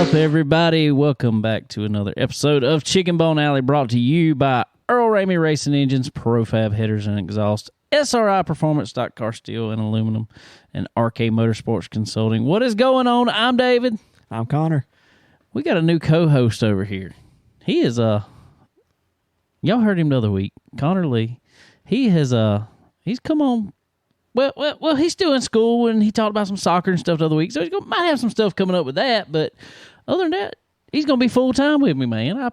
up, everybody? Welcome back to another episode of Chicken Bone Alley, brought to you by Earl Ramey Racing Engines, Profab Headers and Exhaust, SRI Performance, Stock Car Steel and Aluminum, and RK Motorsports Consulting. What is going on? I'm David. I'm Connor. We got a new co-host over here. He is y'all heard him the other week, Connor Lee. He has he's come on. Well, he's still in school, and he talked about some soccer and stuff the other week, so might have some stuff coming up with that. But other than that, he's going to be full-time with me, man.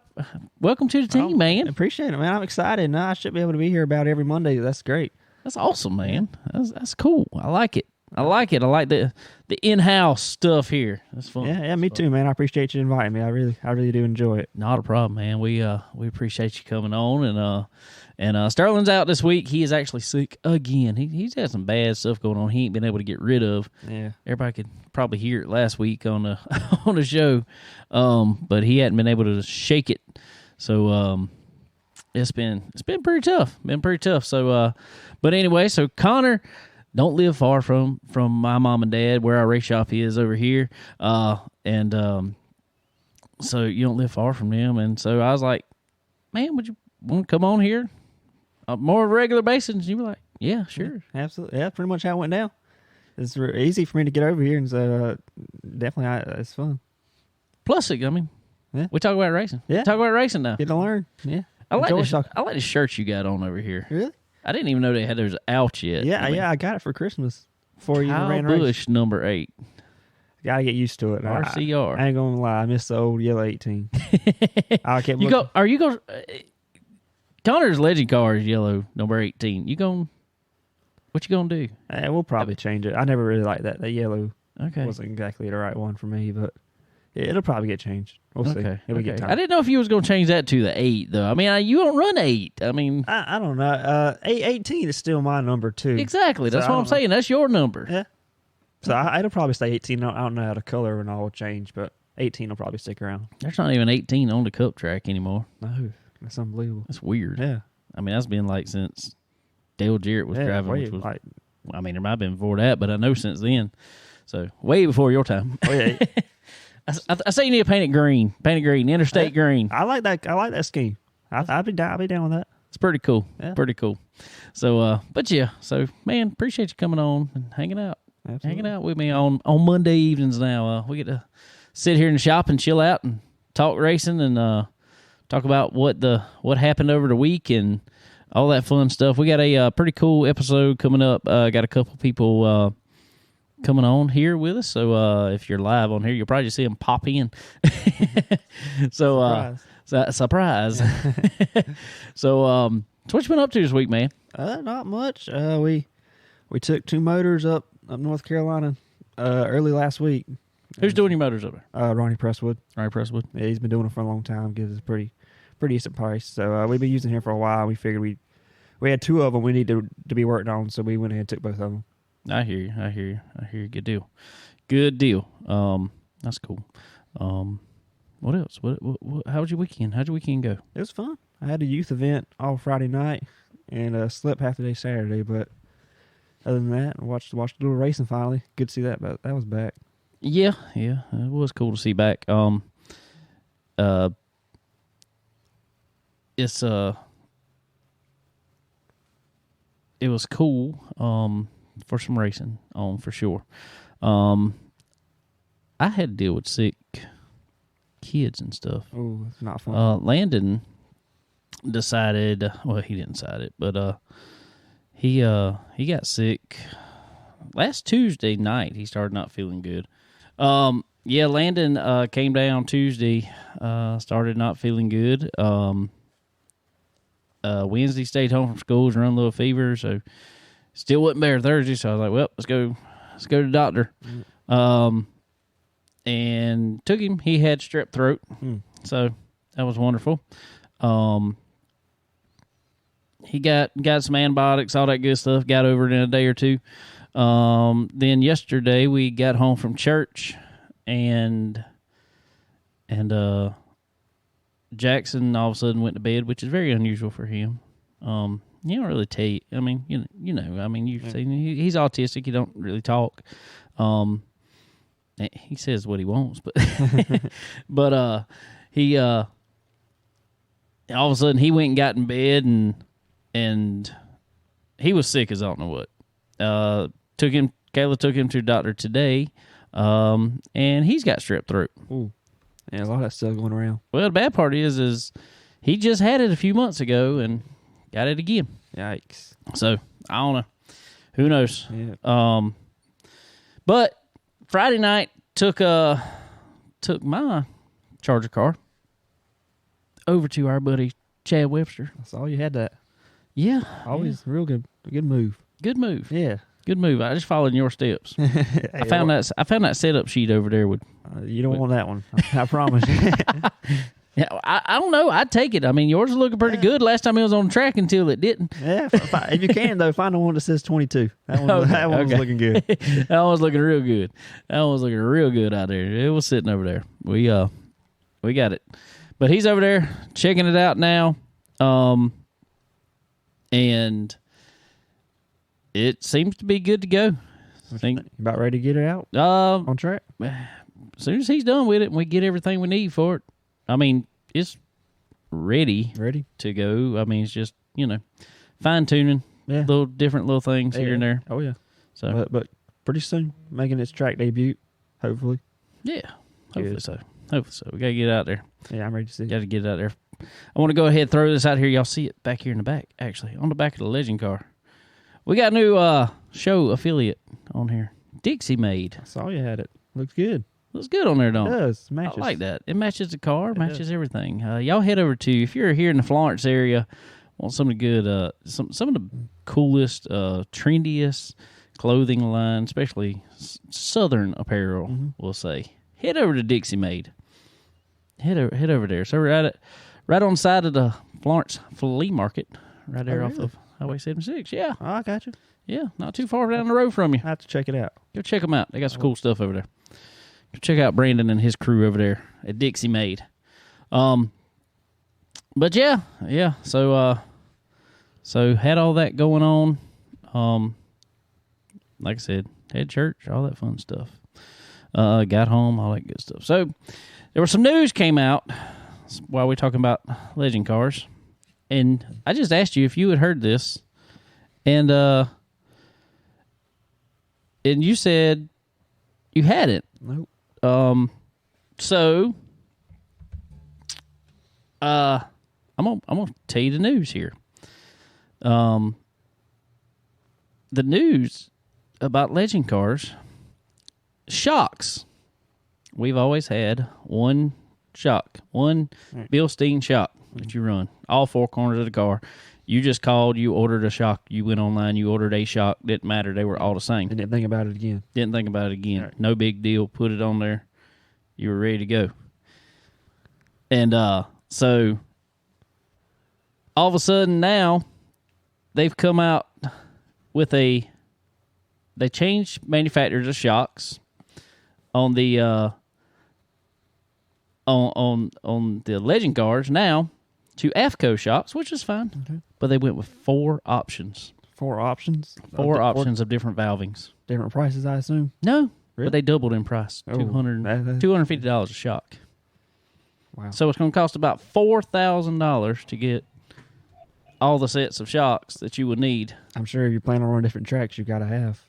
Welcome to the team, man. Appreciate it, man. I'm excited. Now I should be able to be here about every Monday. That's great. That's awesome, man. That's cool. I like it. I like the in-house stuff here. That's fun. Yeah, me too, man. I appreciate you inviting me. I really do enjoy it. Not a problem, man. We appreciate you coming on, and Sterling's out this week. He is actually sick again. He's had some bad stuff going on. He ain't been able to get rid of. Yeah, everybody could probably hear it last week on the on the show, but he hadn't been able to shake it. So it's been pretty tough. So, but anyway, so Connor don't live far from my mom and dad, where our race shop is over here, and so you don't live far from them. And so I was like, man, would you want to come on here? More regular basis? And you were like, yeah, sure. Yeah, absolutely. Yeah, pretty much how it went down. It's easy for me to get over here, and so definitely it's fun. Plus, I mean, yeah. We talk about racing. Yeah. Talk about racing now. Get to learn. Yeah. I like the shirt you got on over here. Really? I didn't even know they had those out yet. Yeah, I got it for Christmas. Before you ran Busch race. number 8. Gotta get used to it. RCR. I ain't gonna lie, I miss the old yellow 18. I kept Are you going? Connor's legend car is yellow number 18. What you gonna do? We'll probably change it. I never really liked that. That yellow Okay. wasn't exactly the right one for me, but it'll probably get changed. We'll see. If we get time. I didn't know if you was gonna change that to the 8 though. I mean, you don't run 8. I mean, I don't know. 18 is still my number too. Exactly. That's what I'm saying. That's your number. Yeah. So it'll probably stay 18. I don't know how the color and all will change, but 18 will probably stick around. There's not even 18 on the Cup track anymore. No, that's unbelievable. That's weird. Yeah. I mean, that's been like since Dale Jarrett was driving. Which was, like, I mean, there might have been before that, but I know since then. So way before your time. Oh yeah. I say you need to paint it green. Interstate green. I like that. I like that scheme. I'll be down with that. It's pretty cool. Yeah. Pretty cool. So, but yeah. So, man, appreciate you coming on and hanging out. Absolutely. Hanging out with me on Monday evenings now. We get to sit here in the shop and chill out and talk racing and talk about what happened over the week and all that fun stuff. We got a pretty cool episode coming up. Got a couple people coming on here with us. So if you're live on here, you'll probably just see them pop in. So surprise. So what you been up to this week, man? Not much. We took 2 motors up North Carolina early last week. Who's doing your motors over there? Ronnie Presswood. Yeah, he's been doing it for a long time. Gives us a pretty decent price. So we've been using him for a while. We figured we had 2 of them we need to be working on, so we went ahead and took both of them. I hear you. Good deal. That's cool. What else? What how was your weekend? How'd your weekend go? It was fun. I had a youth event all Friday night and slept half the day Saturday, but other than that, I watched a little racing finally. Good to see that, but that was back. Yeah. It was cool to see back. It was cool for some racing for sure. I had to deal with sick kids and stuff. Oh, it's not fun. Landon decided, well, he didn't decide it, but he got sick last Tuesday night. He started not feeling good. Yeah, Landon came down Tuesday, started not feeling good. Wednesday stayed home from school, was running a little fever, so still wasn't there Thursday. So I was like, well, let's go to the doctor. And took him. He had strep throat, so that was wonderful. He got some antibiotics, all that good stuff. Got over it in a day or two. Then yesterday we got home from church, and Jackson all of a sudden went to bed, which is very unusual for him. You don't really take. I mean, you know. I mean, you've seen he's autistic. He don't really talk. he says what he wants, but he all of a sudden he went and got in bed and he was sick as I don't know what. Kayla took him to the doctor today, and he's got strep throat. Ooh. Yeah, a lot of that stuff going around. Well, the bad part is he just had it a few months ago and got it again. Yikes. So I don't know. Who knows? Yeah. But Friday night took my Charger car over to our buddy Chad Webster. I saw you had that. Yeah. Always real good. Good move. Good move. Yeah. Good move. I just followed in your steps. Hey, I found that setup sheet over there with. You don't want that one. I promise. Yeah, I don't know. I'd take it. I mean, yours is looking pretty good. Last time it was on track until it didn't. Yeah, if you can though, find the one that says 22. That one was looking good. That one was looking real good. That one was looking real good out there. It was sitting over there. We got it. But he's over there checking it out now, and it seems to be good to go. I think you about ready to get it out on track. As soon as he's done with it, and we get everything we need for it. I mean, it's ready to go. I mean, it's just, fine tuning, little different little things here and there. Oh yeah. So, but pretty soon making its track debut, hopefully. Yeah, hopefully so. Hopefully so. We gotta get out there. Yeah, I'm ready to see. Got to get it out there. I want to go ahead and throw this out here. Y'all see it back here in the back, actually, on the back of the Legend car. We got a new show affiliate on here, Dixie Made. I saw you had it. Looks good. Looks good on there, don't it? It does. Matches. I like that. It matches the car, matches everything. Y'all head over to, if you're here in the Florence area, want some of the good, some of the coolest, trendiest clothing line, especially Southern apparel, we'll say. Head over to Dixie Made. Head over there. So we're right on the side of the Florence Flea Market, right there off of Highway 76. Yeah. Oh, I got you. Yeah, not too far down the road from you. I have to check it out. Go check them out. They got some cool stuff over there. Go check out Brandon and his crew over there at Dixie Made. But yeah. So had all that going on. Like I said, had church, all that fun stuff. Got home, all that good stuff. So there was some news came out while we're talking about Legend cars, and I just asked you if you had heard this, and you said you hadn't. Nope. So I'm gonna tell you the news here. The news about Legend cars, shocks. We've always had one shock, one Bilstein shock that you run, all four corners of the car. You just called, you ordered a shock, you went online, you ordered a shock, didn't matter, they were all the same. Didn't think about it again. Right. No big deal, put it on there, you were ready to go. And so all of a sudden now they've come out with they changed manufacturers of shocks on the on the Legend cars now to AFCO shocks, which is fine. Okay. But they went with four options. Four options? Four options of different valvings. Different prices, I assume? No, really? But they doubled in price. $250 a shock. Wow. So it's going to cost about $4,000 to get all the sets of shocks that you would need. I'm sure if you're planning on running different tracks, you've got to have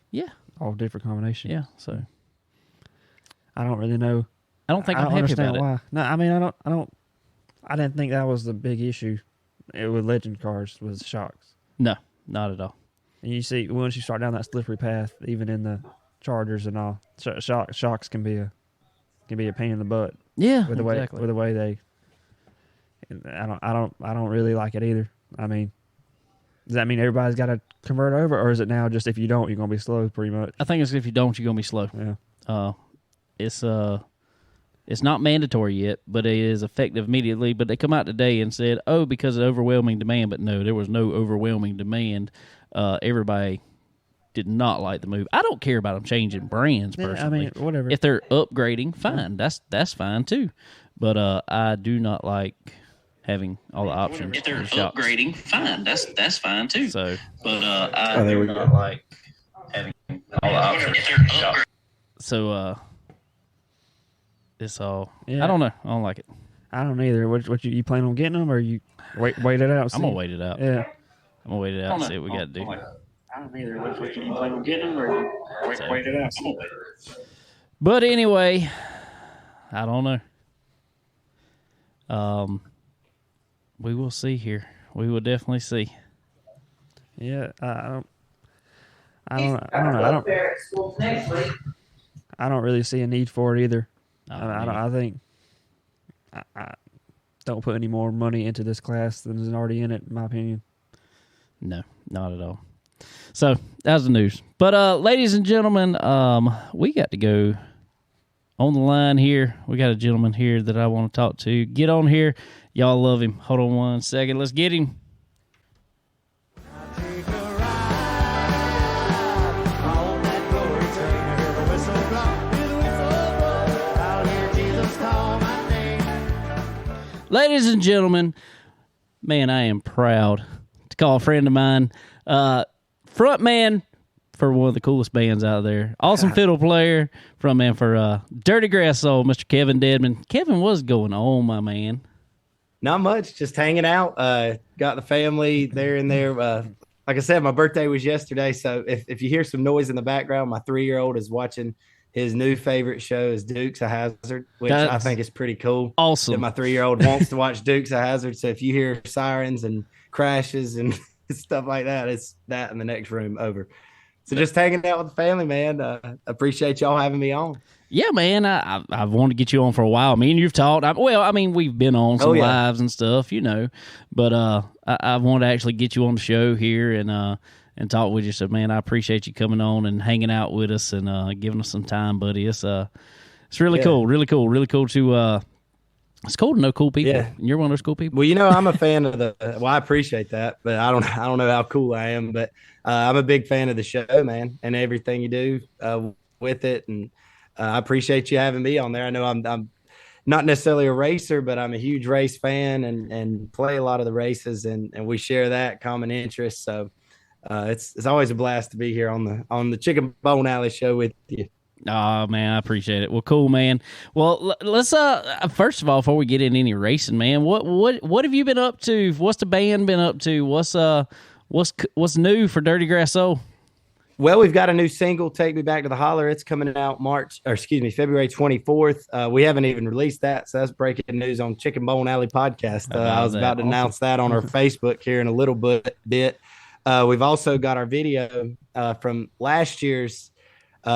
all different combinations. Yeah, so I don't really know. I don't think I'm happy about why. it. No, I mean, I didn't think that was the big issue with Legend cars was shocks. No, not at all. And you see, once you start down that slippery path, even in the Chargers and all, shocks can be a pain in the butt. Yeah, with the way they. I don't really like it either. I mean, does that mean everybody's got to convert over, or is it now just if you don't, you're gonna be slow pretty much? I think it's if you don't, you're gonna be slow. Yeah. It's not mandatory yet, but it is effective immediately. But they come out today and said, "Oh, because of overwhelming demand." But no, there was no overwhelming demand. Everybody did not like the move. I don't care about them changing brands personally. I mean, whatever. If they're upgrading, fine. That's fine too. But I do not like having all the options. If they're upgrading, fine. That's fine too. So, but I do not like having all the options. So it's all. Yeah. I don't know. I don't like it. I don't either. What you plan on getting them, or you wait it out? I'm gonna wait it out. Yeah. I'm gonna wait it out and see what we got to do. I don't either. What you plan on getting them, or wait it out? But anyway, I don't know. We will see here. We will definitely see. Yeah. I don't really see a need for it either. I think I don't put any more money into this class than is already in it, in my opinion. No, not at all. So that was the news. But ladies and gentlemen, we got to go on the line here. We got a gentleman here that I want to talk to. Get on here. Y'all love him. Hold on one second. Let's get him. Ladies and gentlemen, man, I am proud to call a friend of mine, front man for one of the coolest bands out there, awesome fiddle player, front man for Dirty Grass Soul, Mr. Kevin Dedmon. Kevin, what's going on, my man? Not much, just hanging out. Got the family there and there. Like I said, my birthday was yesterday, so if you hear some noise in the background, my 3-year-old is watching his new favorite show is Dukes of Hazzard, which I think is pretty cool. Awesome. That my 3-year-old wants to watch Dukes of Hazzard. So if you hear sirens and crashes and stuff like that, it's that in the next room over. So just hanging out with the family, man. Appreciate y'all having me on. Yeah, man. I've wanted to get you on for a while. Me and you've talked. We've been on some lives and stuff, But I want to actually get you on the show here and talk with you. So, man, I appreciate you coming on and hanging out with us and giving us some time, buddy. It's really cool, really cool, really cool to it's cool to know cool people. Yeah. You're one of those cool people. Well, I'm a fan of I appreciate that, but I don't know how cool I am, but I'm a big fan of the show, man, and everything you do with it. And I appreciate you having me on there. I know I'm not necessarily a racer, but I'm a huge race fan and play a lot of the races, and we share that common interest. So it's always a blast to be here on the Chicken Bone Alley show with you. Oh, man, I appreciate it. Well, cool, man. Well, let's first of all, before we get into any racing, man, what have you been up to? What's the band been up to? What's new for Dirty Grass Soul? Well, we've got a new single, Take Me Back to the Holler. It's coming out February 24th. We haven't even released that, so that's breaking news on Chicken Bone Alley podcast. I was about to announce that on our Facebook here in a little bit. We've also got our video from last year's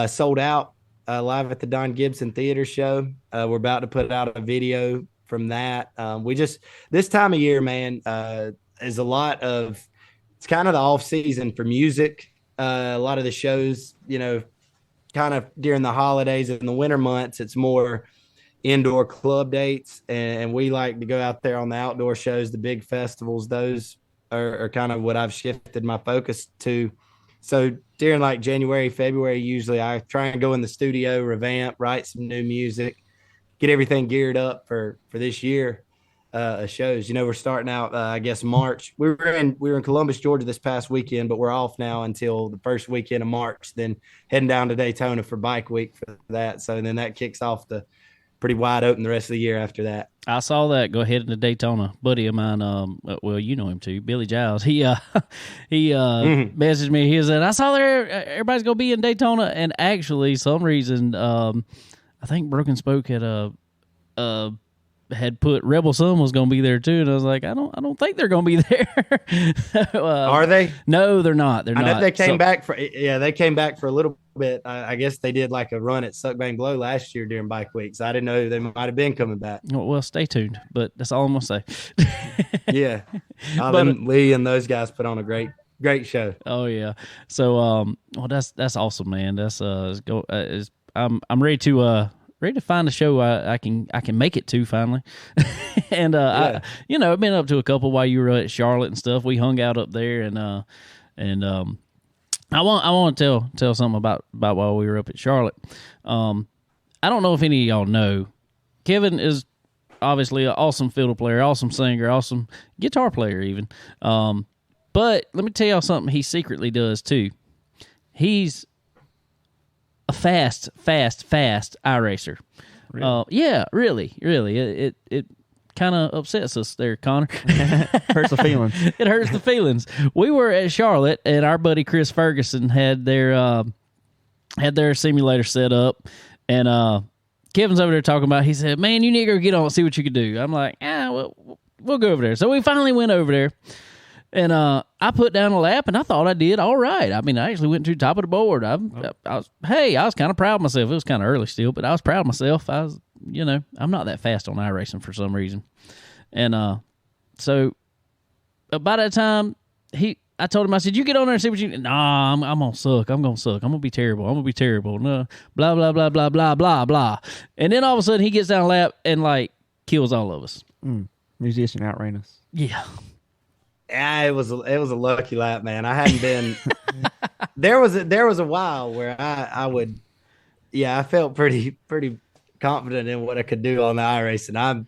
sold out live at the Don Gibson Theater show. We're about to put out a video from that. This time of year, man, is a lot of, it's kind of the off season for music. A lot of the shows, kind of during the holidays and the winter months, it's more indoor club dates. And we like to go out there on the outdoor shows, the big festivals. Those are kind of what I've shifted my focus to. So during like January, February, usually I try and go in the studio, revamp, write some new music, get everything geared up for this year shows. We're starting out, I guess, March. We were in Columbus, Georgia this past weekend, but we're off now until the first weekend of March, then heading down to Daytona for Bike Week for that. So then that kicks off the pretty wide open the rest of the year after that. I saw that. Go ahead into Daytona. Buddy of mine, you know him too, Billy Giles. He messaged me. He said, I saw everybody's going to be in Daytona. And actually, some reason, I think Broken Spoke had put Rebel Sun was going to be there too, and I was like, I don't think they're going to be there. Are they? No, they're not. They're not. I know they came back for they came back for a little bit. I guess they did like a run at Suck Bang Blow last year during Bike Week, so I didn't know they might have been coming back. Well, stay tuned. But that's all I'm gonna say. Yeah, Lee and those guys put on a great show. Oh yeah. So that's awesome, man. That's I'm ready to find a show I can make it to finally. And I've been up to a couple while you were at Charlotte and stuff. We hung out up there, and I want to tell something about while we were up at Charlotte. I don't know if any of y'all know, Kevin is obviously an awesome fiddle player, awesome singer, awesome guitar player even. But let me tell y'all something he secretly does too. He's a fast iRacer. Really? Yeah, really. It kind of upsets us there, Connor. Hurts the feelings. It hurts the feelings. We were at Charlotte, and our buddy Chris Ferguson had their simulator set up, and Kevin's over there talking about. He said, "Man, you need to go get on and see what you can do." I'm like, we'll go over there. So we finally went over there, and I put down a lap, and I thought I did all right. I mean, I actually went to the top of the board. I was kind of proud of myself. It was kind of early still, but I was proud of myself. I was, I'm not that fast on iRacing for some reason, and so by that time I told him, I said, "You get on there and see what you." Nah, I'm gonna suck. I'm gonna suck. I'm gonna be terrible. I'm gonna be terrible. No, blah blah blah blah blah blah blah. And then all of a sudden he gets down a lap and kills all of us. Musician outran us. Yeah. Yeah, it was a lucky lap, man. I hadn't been. there was a while where I would, I felt pretty confident in what I could do on the iRacing.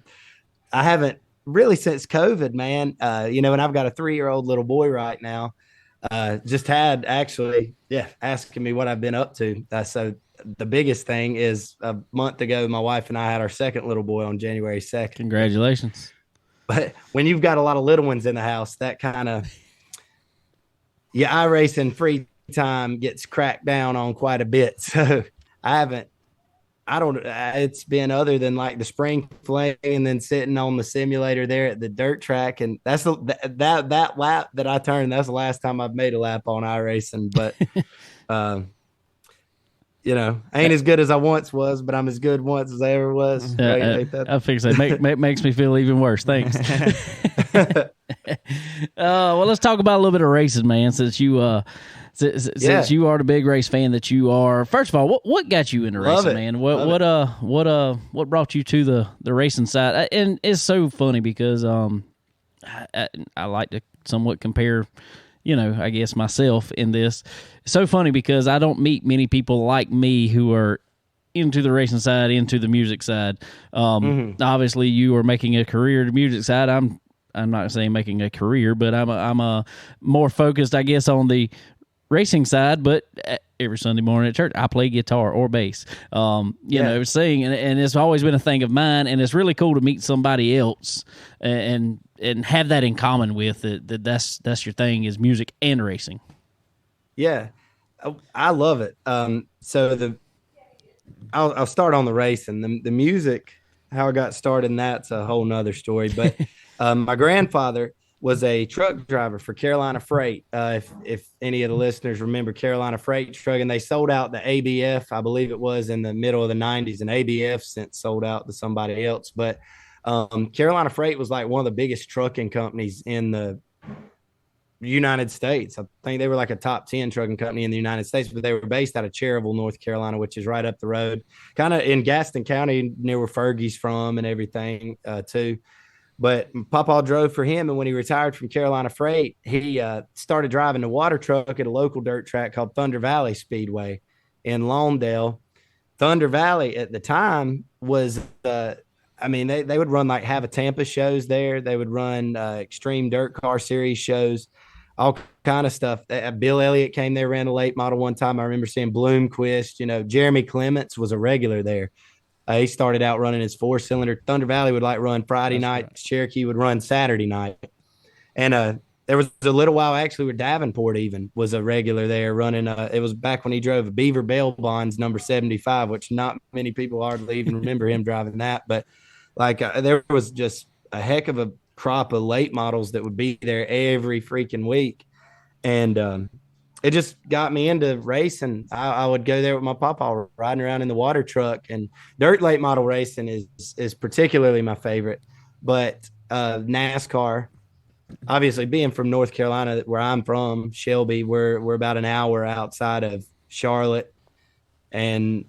I haven't really since COVID, man. And I've got a 3-year-old little boy right now. Just had actually, asking me what I've been up to. So the biggest thing is a month ago, my wife and I had our second little boy on January 2nd. Congratulations. But when you've got a lot of little ones in the house, that kind of, iRacing free time gets cracked down on quite a bit. So it's been other than the spring fling and then sitting on the simulator there at the dirt track. And that's that lap that I turned. That's the last time I've made a lap on iRacing, but, I ain't as good as I once was, but I'm as good once as I ever was. I fix it. Makes me feel even worse. Thanks. Well, let's talk about a little bit of racing, man. Since you are the big race fan that you are. First of all, what got you into racing, man? What brought you to the racing side? And it's so funny because I like to somewhat compare, I guess myself in this. It's so funny because I don't meet many people like me who are into the racing side, into the music side. Obviously, you are making a career in the music side. I'm not saying making a career, but I'm a more focused, I guess, on the racing side. But every Sunday morning at church, I play guitar or bass. Sing, and it's always been a thing of mine. And it's really cool to meet somebody else and have that in common with that's your thing is music and racing. Yeah, I love it. So I'll start on the racing. The music, how I got started in that's a whole nother story. But my grandfather was a truck driver for Carolina Freight. If any of the listeners remember Carolina Freight truck, and they sold out the ABF, I believe it was in the middle of the 90s, and ABF since sold out to somebody else. But Carolina Freight was one of the biggest trucking companies in the United States. I think they were a top 10 trucking company in the United States, but they were based out of Cherryville, North Carolina, which is right up the road, kind of in Gaston County, near where Fergie's from and everything too. But Papa drove for him, and when he retired from Carolina Freight, he started driving the water truck at a local dirt track called Thunder Valley Speedway in Lawndale. Thunder Valley at the time was they would run Have a Tampa shows there. They would run Extreme Dirt Car Series shows, all kind of stuff. Bill Elliott came there, ran a late model one time. I remember seeing Bloomquist. Jeremy Clements was a regular there. He started out running his 4-cylinder. Thunder Valley would run Friday night. Right. Cherokee would run Saturday night. And there was a little while actually where Davenport even was a regular there running. It was back when he drove a Beaver Bail Bonds number 75, which not many people hardly even remember him driving that. But there was just a heck of a crop of late models that would be there every freaking week. And it just got me into racing. I would go there with my papa riding around in the water truck, and dirt late model racing is particularly my favorite. But NASCAR, obviously being from North Carolina, where I'm from, Shelby, we're about an hour outside of Charlotte. And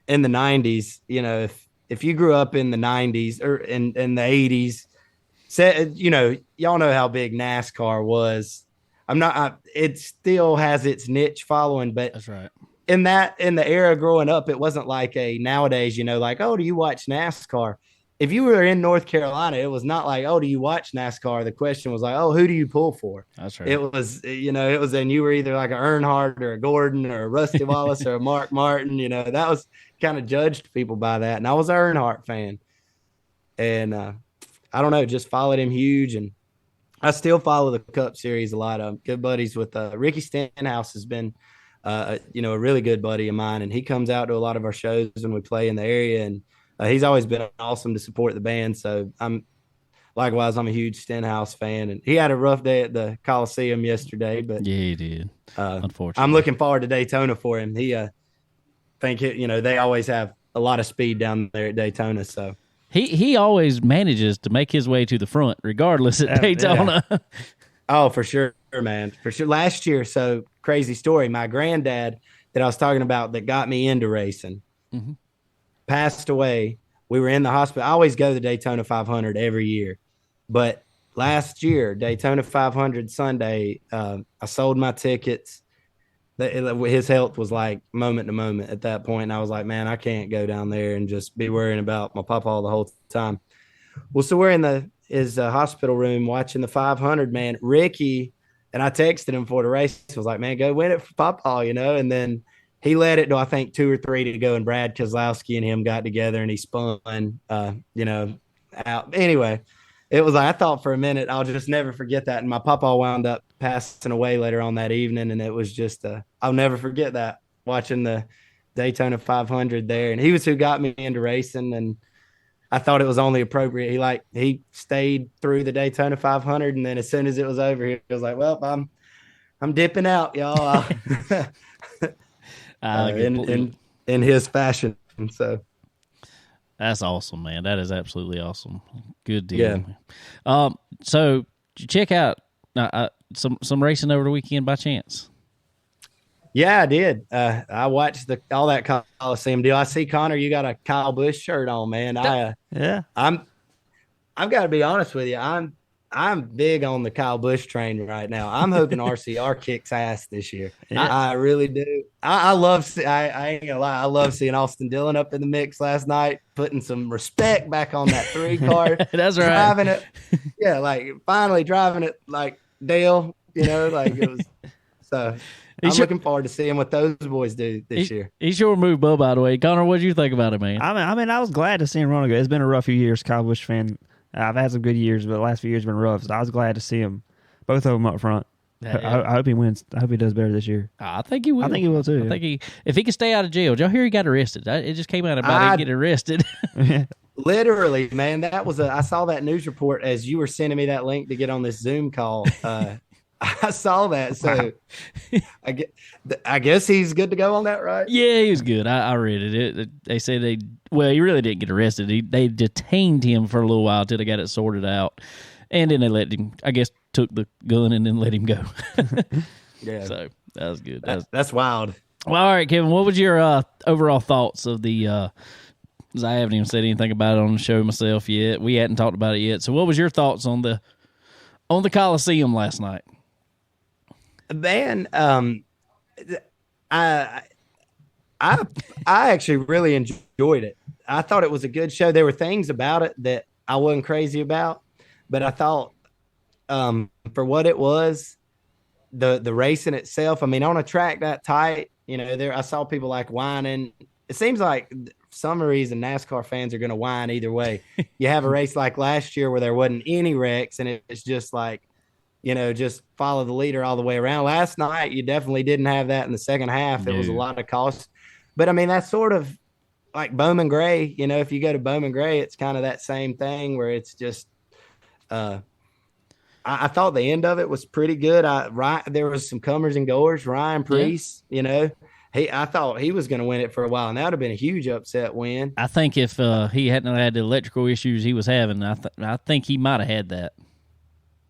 in the 90s, if you grew up in the 90s or in the 80s, y'all know how big NASCAR was. It still has its niche following, but that's right. In the era growing up, it wasn't like nowadays, oh, do you watch NASCAR? if you were in North Carolina, it was not like, oh, do you watch NASCAR? The question was like, oh, who do you pull for? That's right. It was, and you were either like an Earnhardt or a Gordon or a Rusty Wallace or a Mark Martin. That was kind of judged people by that. And I was an Earnhardt fan. And I don't know, just followed him huge. And I still follow the Cup Series a lot. I'm good buddies with Ricky Stenhouse has been, a really good buddy of mine. And he comes out to a lot of our shows when we play in the area. And he's always been awesome to support the band. So I'm a huge Stenhouse fan, and he had a rough day at the Coliseum yesterday, but yeah, he did. Unfortunately, I'm looking forward to Daytona for him. He, they always have a lot of speed down there at Daytona. So he always manages to make his way to the front, regardless at Daytona. Yeah. Oh, for sure, man, for sure. Last year, so crazy story. My granddad that I was talking about that got me into racing. Mm-hmm. Passed away. We were in the hospital. I always go to the Daytona 500 every year, but last year, Daytona 500 Sunday, I sold my tickets. His health was like moment to moment at that point. And I was like, man, I can't go down there and just be worrying about my papa all the whole time. Well, so we're in his hospital room watching the 500, man. Ricky, and I texted him for the race. I was like, man, go win it for papa, and then he led it to, I think, 2 or 3 to go, and Brad Keselowski and him got together, and he spun, out. Anyway, it was like, I thought for a minute, I'll just never forget that. And my papa wound up passing away later on that evening, and it was just, I'll never forget that, watching the Daytona 500 there. And he was who got me into racing, and I thought it was only appropriate. He stayed through the Daytona 500, and then as soon as it was over, he was like, well, I'm dipping out, y'all. In his fashion. So that's awesome, man. That is absolutely awesome. Good deal. Yeah. So did you check out some racing over the weekend by chance? Yeah, I did. I watched all that Coliseum deal. I see, Connor, you got a Kyle Busch shirt on, man. I've got to be honest with you. I'm big on the Kyle Busch train right now. I'm hoping RCR kicks ass this year. Yeah. I really do. I ain't gonna lie. I love seeing Austin Dillon up in the mix last night, putting some respect back on that 3 car. That's right. Driving it. Yeah, finally driving it like Dale, it was. So I'm looking forward to seeing what those boys do this year. He sure moved Bub, by the way. Connor, what did you think about it, man? I was glad to see him run good. It's been a rough few years, Kyle Busch fan. I've had some good years, but the last few years have been rough. So I was glad to see him, both of them up front. Yeah. I hope he wins. I hope he does better this year. I think he will. I think he will too. I think if he can stay out of jail. Did y'all hear he got arrested? It just came out about him getting arrested. Literally, man, that was I saw that news report as you were sending me that link to get on this Zoom call. I saw that, so I guess he's good to go on that, right? Yeah, he was good. I read it. They said he really didn't get arrested. They detained him for a little while till they got it sorted out, and then they let him. I guess took the gun and then let him go. Yeah, so that was good. That's wild. Well, all right, Kevin. What was your overall thoughts of the? Because I haven't even said anything about it on the show myself yet. We hadn't talked about it yet. So, what was your thoughts on the Coliseum last night? Man, I actually really enjoyed it. I thought it was a good show. There were things about it that I wasn't crazy about, but I thought for what it was, the racing itself, I mean, on a track that tight, I saw people whining. It seems like some reason NASCAR fans are going to whine either way. You have a race like last year where there wasn't any wrecks, and it's just just follow the leader all the way around. Last night, you definitely didn't have that in the second half. There was a lot of cost. But, I mean, that's sort of like Bowman Gray. If you go to Bowman Gray, it's kind of that same thing where it's just I thought the end of it was pretty good. There was some comers and goers. Ryan Preece, I thought he was going to win it for a while, and that would have been a huge upset win. I think if he hadn't had the electrical issues he was having, I think he might have had that.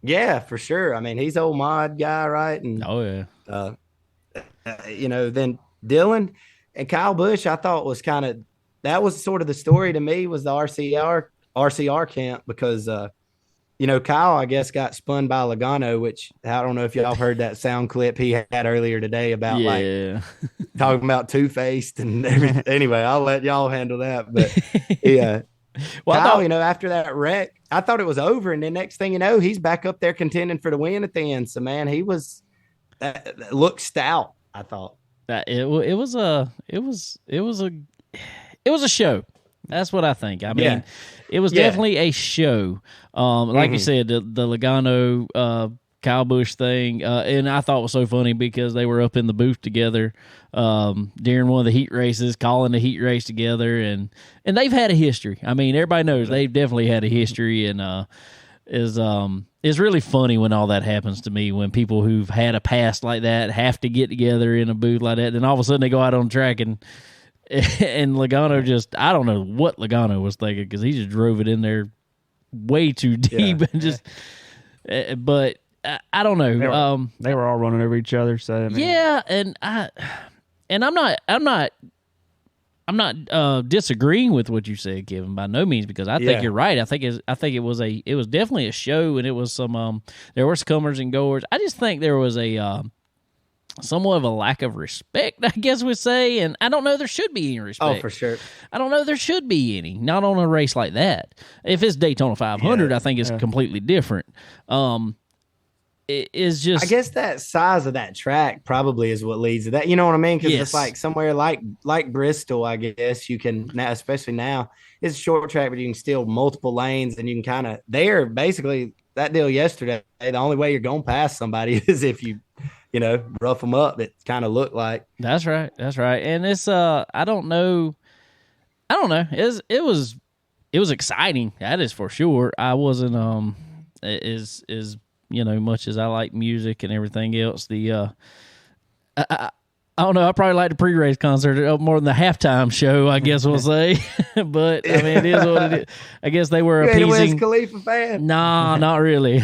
Yeah, for sure. I mean, he's an old mod guy, right? And then Dillon and Kyle Busch, I thought was that was sort of the story to me, was the RCR camp, because Kyle, I guess, got spun by Logano, which I don't know if y'all heard that sound clip he had earlier today about talking about two-faced and everything. Anyway, I'll let y'all handle that. But Well, Kyle, after that wreck, I thought it was over, and then next thing you know, he's back up there contending for the win at the end. So, man, he was looked stout, I thought. It was a show. That's what I think. I mean, it was definitely a show. Like you said, the Logano Kyle Busch thing, and I thought it was so funny because they were up in the booth together during one of the heat races, calling the heat race together, and they've had a history. I mean, everybody knows they've definitely had a history, and it's really funny when all that happens to me, when people who've had a past like that have to get together in a booth like that, then all of a sudden they go out on track and Logano just, I don't know what Logano was thinking, because he just drove it in there way too deep and just, but I don't know. They were all running over each other. So I mean, yeah, and I'm not disagreeing with what you said, Kevin, by no means, because I think you're right. I think it was definitely a show, and it was some there were comers and goers. I just think there was a somewhat of a lack of respect, I guess we'd say, and I don't know there should be any respect. Oh, for sure. I don't know there should be any, not on a race like that. If it's Daytona 500, I think it's completely different. It is just, I guess that size of that track probably is what leads to that. You know what I mean? Because it's like somewhere like Bristol, I guess you can now, especially now, it's a short track, but you can steal multiple lanes, and you can kind of there. Basically, that deal yesterday, the only way you're going past somebody is if you rough them up. It kind of looked like. That's right. And it's I don't know. It was exciting. That is for sure. I wasn't much as I like music and everything else. I don't know. I probably like the pre-race concert more than the halftime show, I guess we'll say. But I mean, it is what it is. I guess they were appeasing. You ain't a Wiz Khalifa fan? Nah, not really.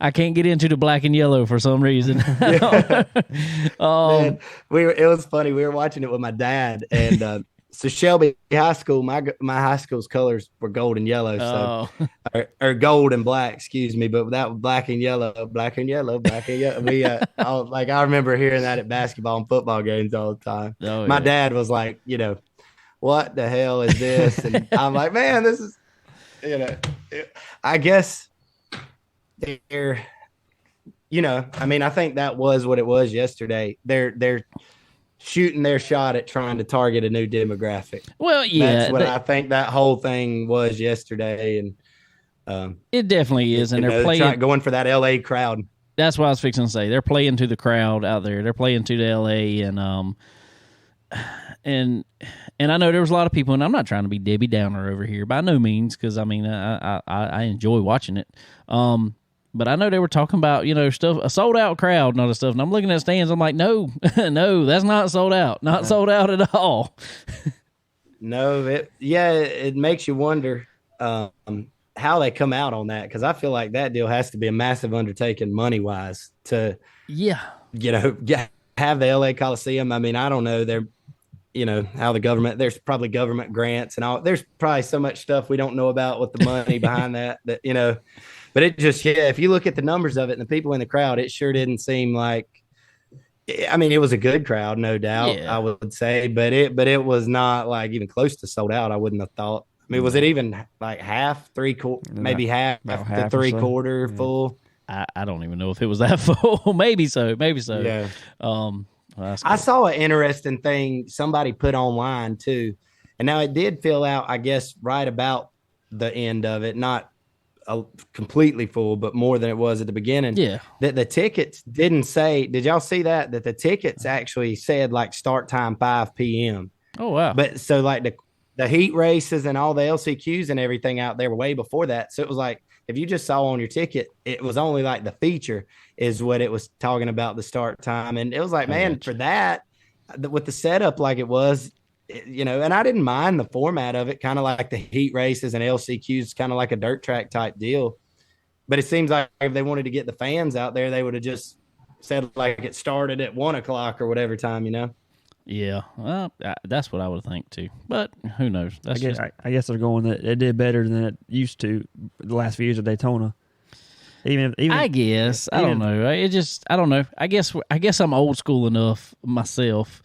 I can't get into the black and yellow for some reason. Man, it was funny. We were watching it with my dad, and so Shelby High School, my high school's colors were gold and yellow, so or gold and black, excuse me, but that was black and yellow. We I remember hearing that at basketball and football games all the time. My dad was like, what the hell is this? And I'm like, man, this is, I guess they're, I mean, I think that was what it was yesterday. They're shooting their shot at trying to target a new demographic. Well, yeah, that's what I think that whole thing was yesterday, and it definitely is. And they're playing, going for that LA crowd. That's what I was fixing to say. They're playing to the crowd out there. They're playing to the LA, and I know there was a lot of people, and I'm not trying to be Debbie Downer over here by no means, because I mean I enjoy watching it. But I know they were talking about, stuff, a sold out crowd and all this stuff. And I'm looking at stands. I'm like, no, that's not sold out. Not sold out at all. No, it makes you wonder how they come out on that. Because I feel like that deal has to be a massive undertaking money wise to, have the LA Coliseum. I mean, I don't know. They're, how the government, there's probably government grants and all. There's probably so much stuff we don't know about with the money behind that. But it just, if you look at the numbers of it and the people in the crowd, it sure didn't seem like, I mean, it was a good crowd, no doubt, I would say, but it was not like even close to sold out. I wouldn't have thought. I mean, was it even like half, maybe half to three-quarter full? I don't even know if it was that full. Maybe so. Yeah. Well, I saw an interesting thing somebody put online too. And now it did fill out, I guess, right about the end of it, not completely full, but more than it was at the beginning. Yeah. That the tickets didn't say, did y'all see that the tickets actually said like start time 5 p.m. Oh, wow. But so like the heat races and all the LCQs and everything out there were way before that. So it was like, if you just saw on your ticket, it was only like the feature is what it was talking about the start time. And it was like, man, for that, with the setup like it was, and I didn't mind the format of it, kind of like the heat races and LCQs, kind of like a dirt track type deal. But it seems like if they wanted to get the fans out there, they would have just said like it started at 1 o'clock or whatever time, Yeah, well, that's what I would think too. But who knows? I guess they're going that it did better than it used to the last few years of Daytona. Even I guess I don't know. I don't know. I guess I'm old school enough myself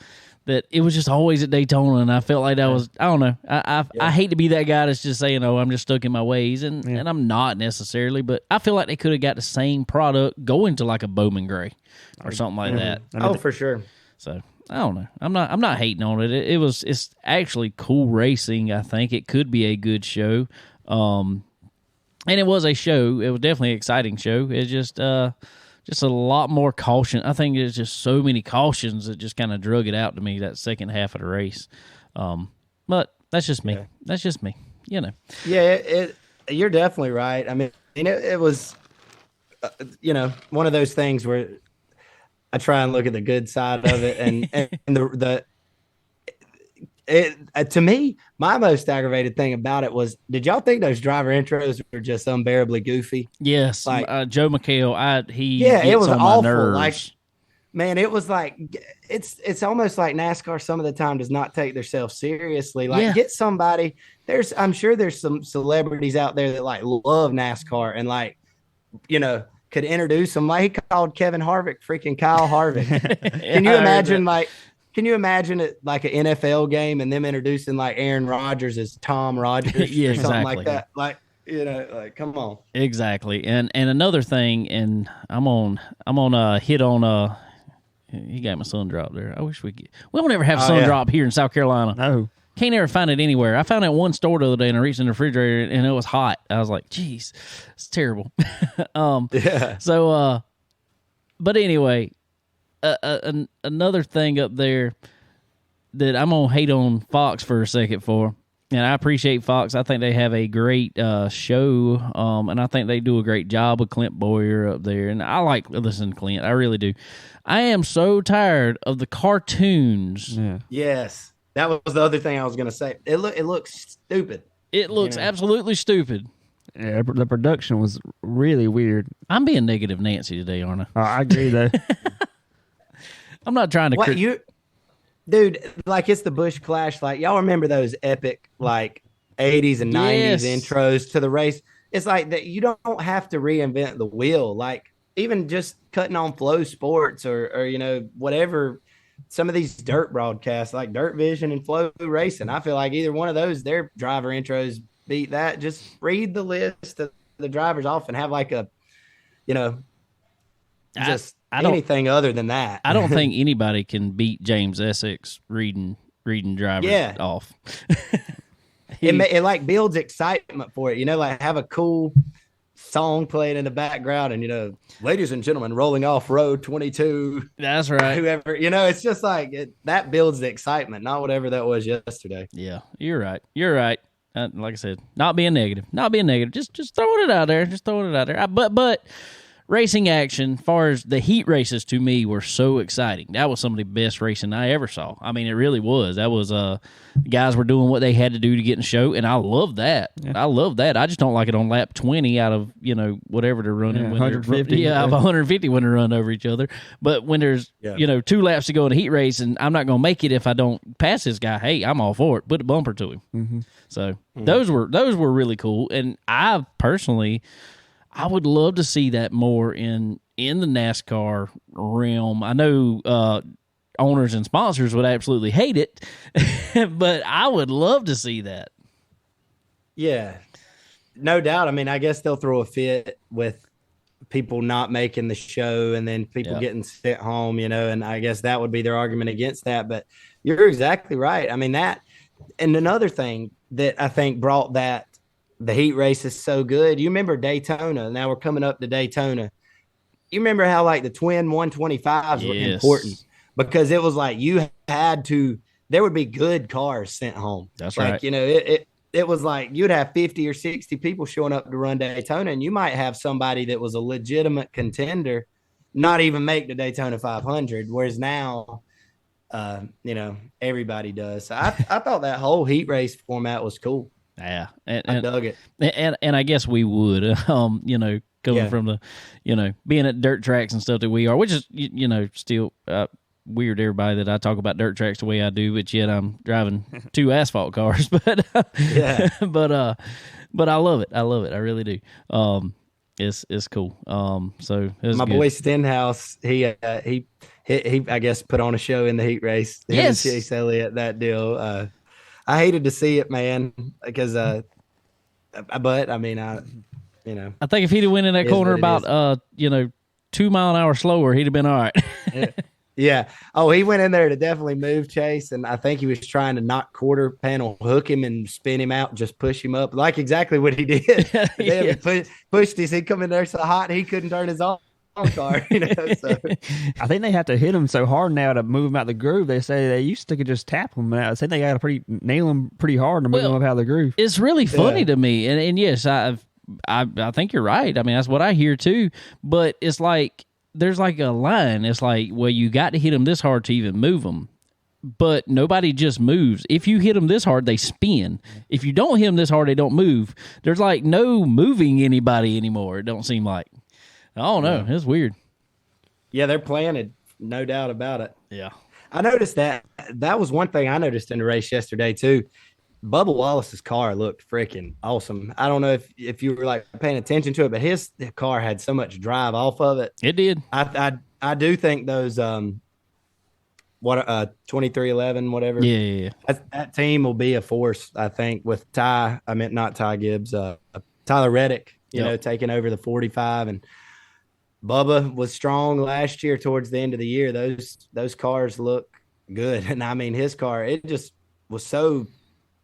that it was just always at Daytona, and I felt like that was, I don't know. I hate to be that guy that's just saying, "Oh, I'm just stuck in my ways," and I'm not necessarily, but I feel like they could have got the same product going to like a Bowman Gray or something like that. Oh, for sure. So I don't know. I'm not hating on it. It's actually cool racing. I think it could be a good show. And it was a show. It was definitely an exciting show. It's just a lot more caution. I think there's just so many cautions that just kind of drug it out to me that second half of the race. But that's just me. Yeah. That's just me. You know. Yeah, you're definitely right. I mean, it was, one of those things where I try and look at the good side of it, and to me, my most aggravated thing about it was, did y'all think those driver intros were just unbearably goofy? Yes, like Joe McHale, it was awful. Like, man, it was like it's almost like NASCAR some of the time does not take themselves seriously. Like, get somebody. I'm sure there's some celebrities out there that like love NASCAR and like, could introduce them. Like, he called Kevin Harvick freaking Kyle Harvick. Can you imagine it like an NFL game and them introducing like Aaron Rodgers as Tom Rodgers or something like that? Like, come on. Exactly. And another thing, and I'm on hit on he got my sun drop there. I wish we don't ever have sun drop here in South Carolina. No. Can't ever find it anywhere. I found it at one store the other day and I reached in the refrigerator and it was hot. I was like, geez, it's terrible. So, but anyway, another thing up there that I'm going to hate on Fox for a second for, and I appreciate Fox. I think they have a great show, and I think they do a great job with Clint Boyer up there, and I like listening to Clint. I really do. I am so tired of the cartoons. Yeah. Yes. That was the other thing I was going to say. It looks stupid. It looks absolutely stupid. Yeah, the production was really weird. I'm being negative Nancy today, aren't I? I agree, though. I'm not trying to... Dude, like, it's the Busch Clash. Like, y'all remember those epic, like, 80s and 90s intros to the race? It's like that you don't have to reinvent the wheel. Like, even just cutting on Flow Sports or whatever... Some of these dirt broadcasts like Dirt Vision and Flow Racing, I feel like either one of those, their driver intros beat that. Just read the list of the drivers off and have like a, anything other than that. I don't think anybody can beat James Essex reading drivers off. It like builds excitement for it, like have a cool song playing in the background and ladies and gentlemen, rolling off road 22. That's right. Whoever, it's just like that builds the excitement, not whatever that was yesterday. Yeah, you're right. Like I said, not being negative. Just throwing it out there. But racing action, as far as the heat races, to me were so exciting. That was some of the best racing I ever saw. I mean, it really was. That was guys were doing what they had to do to get in the show, and I love that. Yeah. I love that. I just don't like it on lap 20 out of whatever they're running. Yeah, 150. Out of 150 when they run over each other. But when there's 2 laps to go in a heat race, and I'm not going to make it if I don't pass this guy. Hey, I'm all for it. Put a bumper to him. Mm-hmm. So those were really cool, and I personally. I would love to see that more in the NASCAR realm. I know owners and sponsors would absolutely hate it, but I would love to see that. Yeah, no doubt. I mean, I guess they'll throw a fit with people not making the show and then people getting sent home, and I guess that would be their argument against that. But you're exactly right. I mean, that, and another thing that I think brought the heat race is so good. You remember Daytona? Now we're coming up to Daytona. You remember how like the twin 125s were important because it was like there would be good cars sent home. That's like, right. It was like you'd have 50 or 60 people showing up to run Daytona, and you might have somebody that was a legitimate contender not even make the Daytona 500. Whereas now, everybody does. So I thought that whole heat race format was cool. Yeah, I dug it, and I guess we would, coming from the, being at dirt tracks and stuff that we are, which is, still weird to everybody that I talk about dirt tracks the way I do, but yet I'm driving 2 asphalt cars. But but I love it. I really do. It's cool. So it was my good. boy Stenhouse, he he I guess put on a show in the heat race. Him Yes. and Chase Elliott, that deal. I hated to see it, man, because but I mean, I think if he'd have went in that Is corner what it about 2 mile an hour slower, he'd have been all right. Yeah. Oh, he went in there to definitely move Chase, and I think he was trying to not quarter panel hook him and spin him out, just push him up, like exactly what he did. Yeah. Pushed his. He'd come in there so hot he couldn't turn his own car. So. I think they have to hit him so hard now to move him out the groove. They say they used to could just tap him. I think they got to nail him pretty hard to move him up out of the groove. It's really funny to me, and yes, I think you're right. I mean, that's what I hear too. But it's like there's like a line. It's like, well, you got to hit them this hard to even move them. But nobody just moves. If you hit them this hard, they spin. If you don't hit them this hard, they don't move. There's like no moving anybody anymore. It don't seem like. I don't know. It's weird. Yeah, they're planted, no doubt about it. Yeah. I noticed that. That was one thing I noticed in the race yesterday too. Bubba Wallace's car looked freaking awesome. I don't know if you were like paying attention to it, but his car had so much drive off of it. It did. I do think those 2311 whatever. Yeah. That team will be a force. I think with not Ty Gibbs, Tyler Reddick. You know, taking over the 45, and Bubba was strong last year towards the end of the year. Those cars look good, and I mean his car. It just was so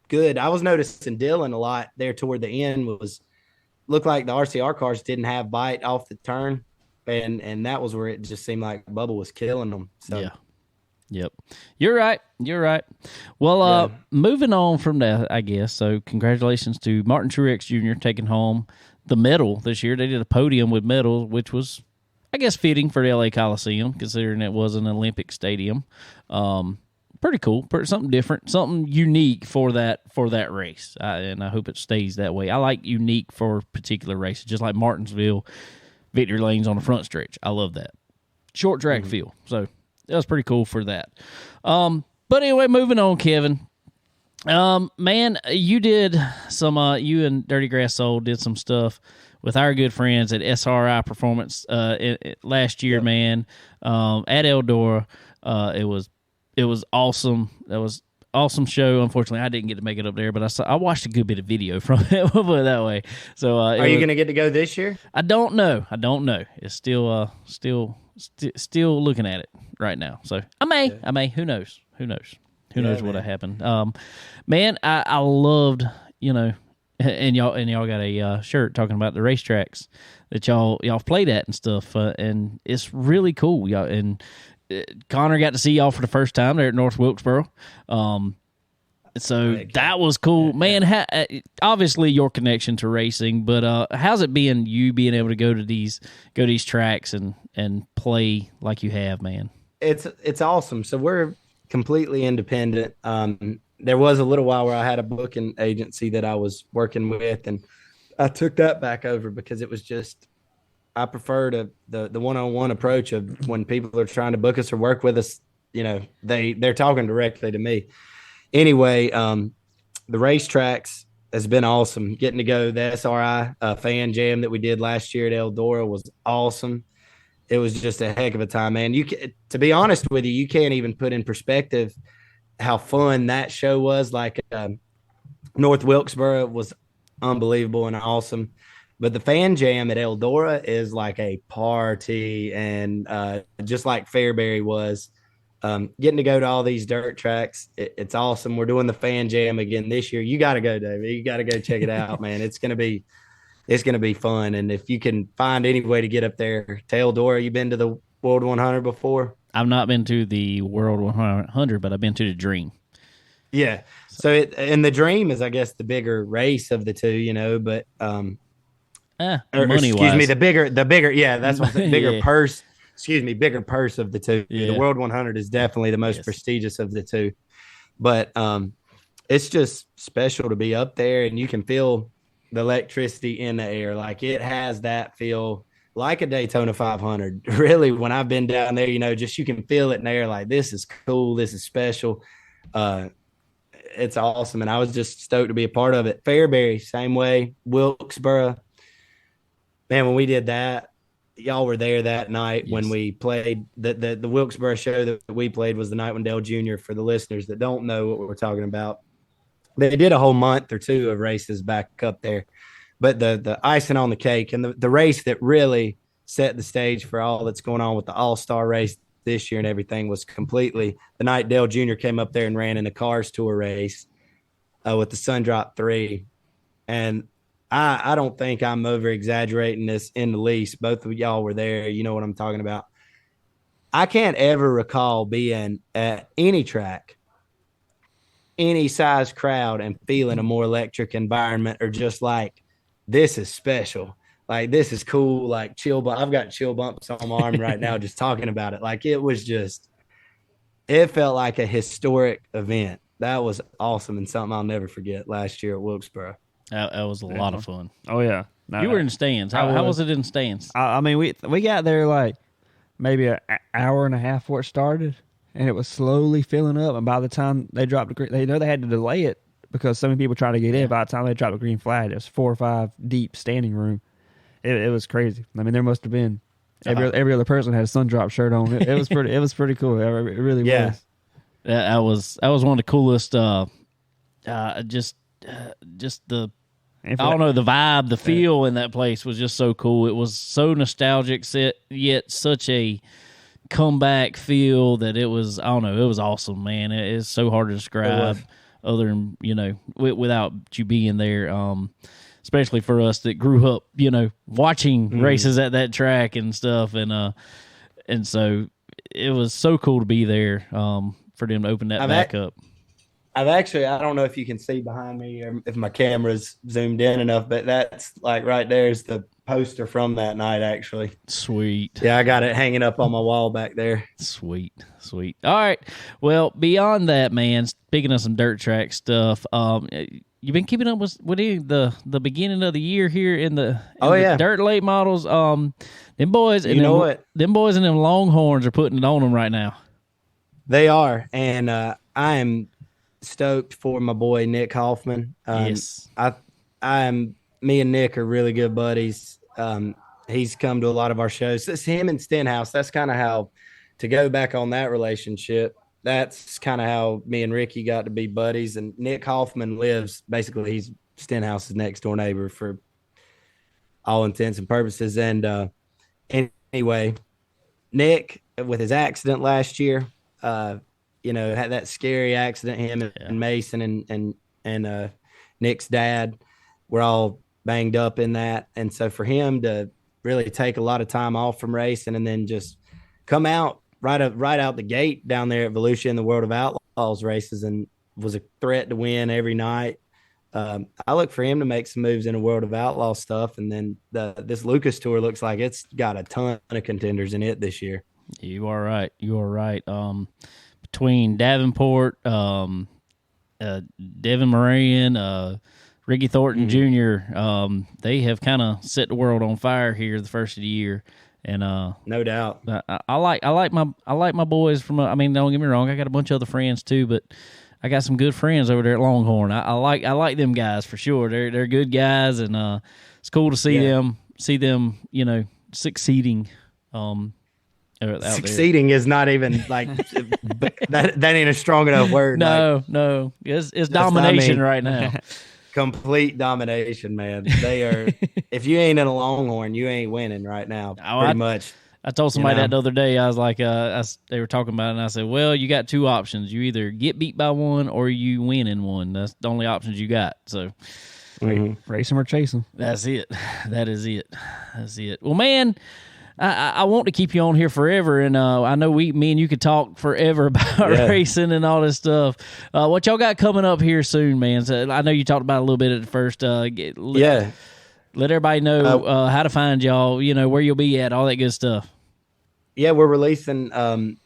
good. I was noticing Dylan a lot there toward the end looked like the RCR cars didn't have bite off the turn, and that was where it just seemed like Bubba was killing them. So. Yeah. Yep. You're right. Well, moving on from that, I guess. So congratulations to Martin Truex Jr. taking home the medal this year. They did a podium with medals, which was, I guess, fitting for the LA Coliseum, considering it was an Olympic stadium. Pretty cool, something different, something unique for that race, and I hope it stays that way. I like unique for particular races, just like Martinsville, victory lanes on the front stretch. I love that short track feel. So that was pretty cool for that. But anyway, moving on, Kevin. Man, you did some. You and Dirty Grass Soul did some stuff with our good friends at SRI Performance last year, man. At Eldora, it was awesome. That was awesome show. Unfortunately, I didn't get to make it up there, but I watched a good bit of video from it. We'll put it that way. So, are you going to get to go this year? I don't know. It's still looking at it right now. So I may. Who knows? Who knows what'll happen? Man, I loved, and y'all got a shirt talking about the racetracks that y'all played at and stuff, and it's really cool. Y'all and Connor got to see y'all for the first time there at North Wilkesboro. So that was cool, man. Obviously, your connection to racing, but how's it been you being able to go to these tracks and play like you have, man? It's awesome. So we're completely independent. There was a little while where I had a booking agency that I was working with, and I took that back over because it was just, I prefer the one-on-one approach of when people are trying to book us or work with us, they're talking directly to me. Anyway, the racetracks has been awesome. Getting to go the SRI fan jam that we did last year at Eldora was awesome. It was just a heck of a time, man. To be honest with you, you can't even put in perspective how fun that show was. Like North Wilkesboro was unbelievable and awesome, but the fan jam at Eldora is like a party, and just like Fairbury was. Getting to go to all these dirt tracks, it's awesome. We're doing the fan jam again this year. You got to go, David. You got to go check it out, man. It's gonna be fun. And if you can find any way to get up there to Eldora, you been to the World 100 before? I've not been to the World 100, but I've been to the Dream. Yeah. So and the Dream is, I guess, the bigger race of the two, but money-wise. the bigger. Yeah, that's what bigger purse. Bigger purse of the two. Yeah. The World 100 is definitely the most prestigious of the two. But it's just special to be up there, and you can feel the electricity in the air. Like it has that feel like a Daytona 500. Really, when I've been down there, just you can feel it in the air. Like, this is cool. This is special. It's awesome, and I was just stoked to be a part of it. Fairbury, same way. Wilkesboro. Man, when we did that, y'all were there that night when Yes. we played. The Wilkesboro show that we played was the night when Dale Jr., for the listeners that don't know what we're talking about. They did a whole month or two of races back up there. But the icing on the cake and the race that really set the stage for all that's going on with the All-Star race this year and everything was completely the night Dale Jr. came up there and ran in the Cars Tour race with the Sundrop 3. And I don't think I'm over exaggerating this in the least. Both of y'all were there. You know what I'm talking about. I can't ever recall being at any track, any size crowd, and feeling a more electric environment, or just like, this is special. Like, this is cool. Like, I've got chill bumps on my arm right now just talking about it. Like, it felt like a historic event. That was awesome and something I'll never forget last year at Wilkesboro. That was a lot of fun. Oh yeah, no, You were in stands. How was it in stands? I mean, we got there like maybe an hour and a half before it started, and it was slowly filling up. And by the time they dropped the green, they know they had to delay it because so many people tried to get in. By the time they dropped the green flag, it was 4 or 5 deep standing room. It was crazy. I mean, there must have been every other person had a Sundrop shirt on. It was pretty. It was pretty cool. It really was. That was one of the coolest. Just the. I don't know, the vibe, the feel in that place was just so cool. It was so nostalgic, yet such a comeback feel that it was, I don't know, it was awesome, man. It's so hard to describe other than, without you being there, especially for us that grew up, watching races at that track and stuff. And so it was so cool to be there for them to open that back up. I don't know if you can see behind me or if my camera's zoomed in enough, but that's like right there's the poster from that night, actually. Sweet. Yeah, I got it hanging up on my wall back there. Sweet. All right. Well, beyond that, man, speaking of some dirt track stuff, you've been keeping up with the beginning of the year here in the dirt late models. Them boys and them boys and them Longhorns are putting it on them right now. They are, and I am stoked for my boy Nick Hoffman. Yes, me and Nick are really good buddies. He's come to a lot of our shows. It's him and Stenhouse. That's kind of how, to go back on that relationship, that's kind of how me and Ricky got to be buddies. And Nick Hoffman he's Stenhouse's next door neighbor for all intents and purposes. And anyway, Nick, with his accident last year, had that scary accident, him and Mason and Nick's dad were all banged up in that. And so for him to really take a lot of time off from racing and then just come out right out the gate down there at Volusia in the World of Outlaws races and was a threat to win every night. I look for him to make some moves in the World of Outlaw stuff. And then this Lucas Tour looks like it's got a ton of contenders in it this year. You are right. Between Davenport, Devin Moran, Ricky Thornton Jr., they have kind of set the world on fire here the first of the year, and no doubt. I like my boys from. Don't get me wrong, I got a bunch of other friends too, but I got some good friends over there at Longhorn. I like them guys for sure. They're good guys, and it's cool to see them succeeding. Succeeding is not even like that ain't a strong enough word. No, it's domination right now. Complete domination, man. They are. If you ain't in a Longhorn, you ain't winning right now. Pretty much. I told somebody that the other day. I was like, they were talking about it, and I said, well, you got 2 options. You either get beat by one or you win in one. That's the only options you got. So, race them or chase them. That's it. That is it. That's it. Well, man, I want to keep you on here forever, and I know me and you could talk forever about racing and all this stuff. What y'all got coming up here soon, man? So I know you talked about it a little bit at the first. Let everybody know how to find y'all. Where you'll be at, all that good stuff. Yeah, we're releasing some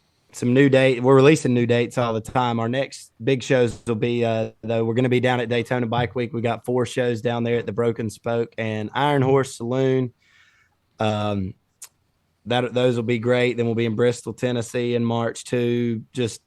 new dates. We're releasing new dates all the time. Our next big shows will be though we're going to be down at Daytona Bike Week. We got 4 shows down there at the Broken Spoke and Iron Horse Saloon. Those will be great. Then we'll be in Bristol, Tennessee in March too. Just